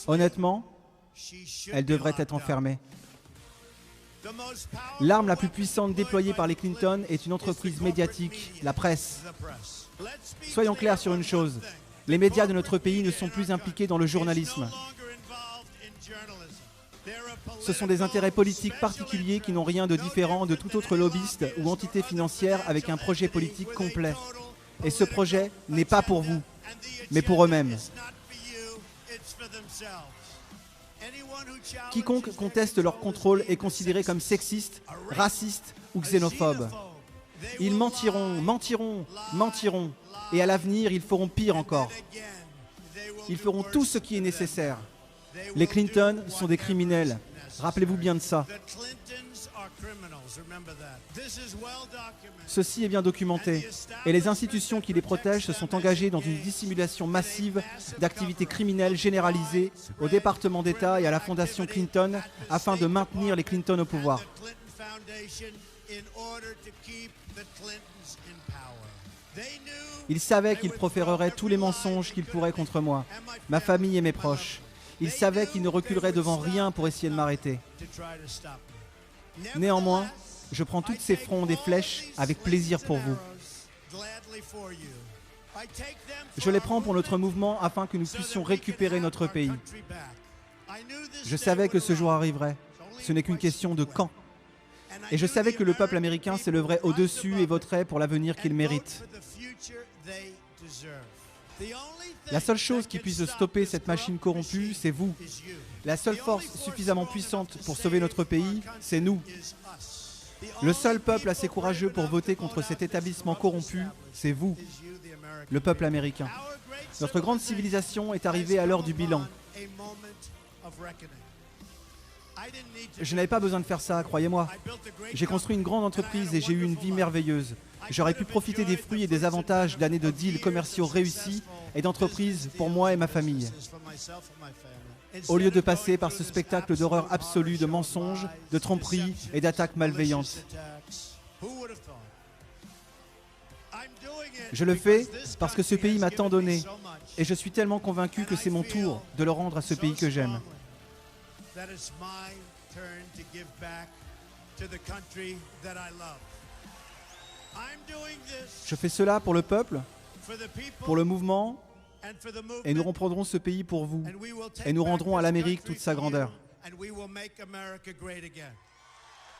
Honnêtement, elle devrait être enfermée. L'arme la plus puissante déployée par les Clinton est une entreprise médiatique, la presse. Soyons clairs sur une chose, les médias de notre pays ne sont plus impliqués dans le journalisme. Ce sont des intérêts politiques particuliers qui n'ont rien de différent de tout autre lobbyiste ou entité financière avec un projet politique complet. Et ce projet n'est pas pour vous, mais pour eux-mêmes. Quiconque conteste leur contrôle est considéré comme sexiste, raciste ou xénophobe. Ils mentiront, mentiront, mentiront. Et à l'avenir, ils feront pire encore. Ils feront tout ce qui est nécessaire. Les Clinton sont des criminels. Rappelez-vous bien de ça. Ceci est bien documenté. Et les institutions qui les protègent se sont engagées dans une dissimulation massive d'activités criminelles généralisées au département d'État et à la fondation Clinton afin de maintenir les Clinton au pouvoir. Ils savaient qu'ils proféreraient tous les mensonges qu'ils pourraient contre moi, ma famille et mes proches. Ils savaient qu'ils ne reculeraient devant rien pour essayer de m'arrêter. Néanmoins, je prends toutes ces frondes et flèches avec plaisir pour vous. Je les prends pour notre mouvement afin que nous puissions récupérer notre pays. Je savais que ce jour arriverait. Ce n'est qu'une question de quand. Et je savais que le peuple américain s'élèverait au-dessus et voterait pour l'avenir qu'il mérite. La seule chose qui puisse stopper cette machine corrompue, c'est vous. La seule force suffisamment puissante pour sauver notre pays, c'est nous. Le seul peuple assez courageux pour voter contre cet établissement corrompu, c'est vous, le peuple américain. Notre grande civilisation est arrivée à l'heure du bilan. Je n'avais pas besoin de faire ça, croyez-moi. J'ai construit une grande entreprise et j'ai eu une vie merveilleuse. J'aurais pu profiter des fruits et des avantages d'années de deals commerciaux réussis et d'entreprises pour moi et ma famille. Au lieu de passer par ce spectacle d'horreur absolue, de mensonges, de tromperies et d'attaques malveillantes. Je le fais parce que ce pays m'a tant donné et je suis tellement convaincu que c'est mon tour de le rendre à ce pays que j'aime. Je fais cela pour le peuple, pour le mouvement, et nous reprendrons ce pays pour vous, et nous rendrons à l'Amérique toute sa grandeur.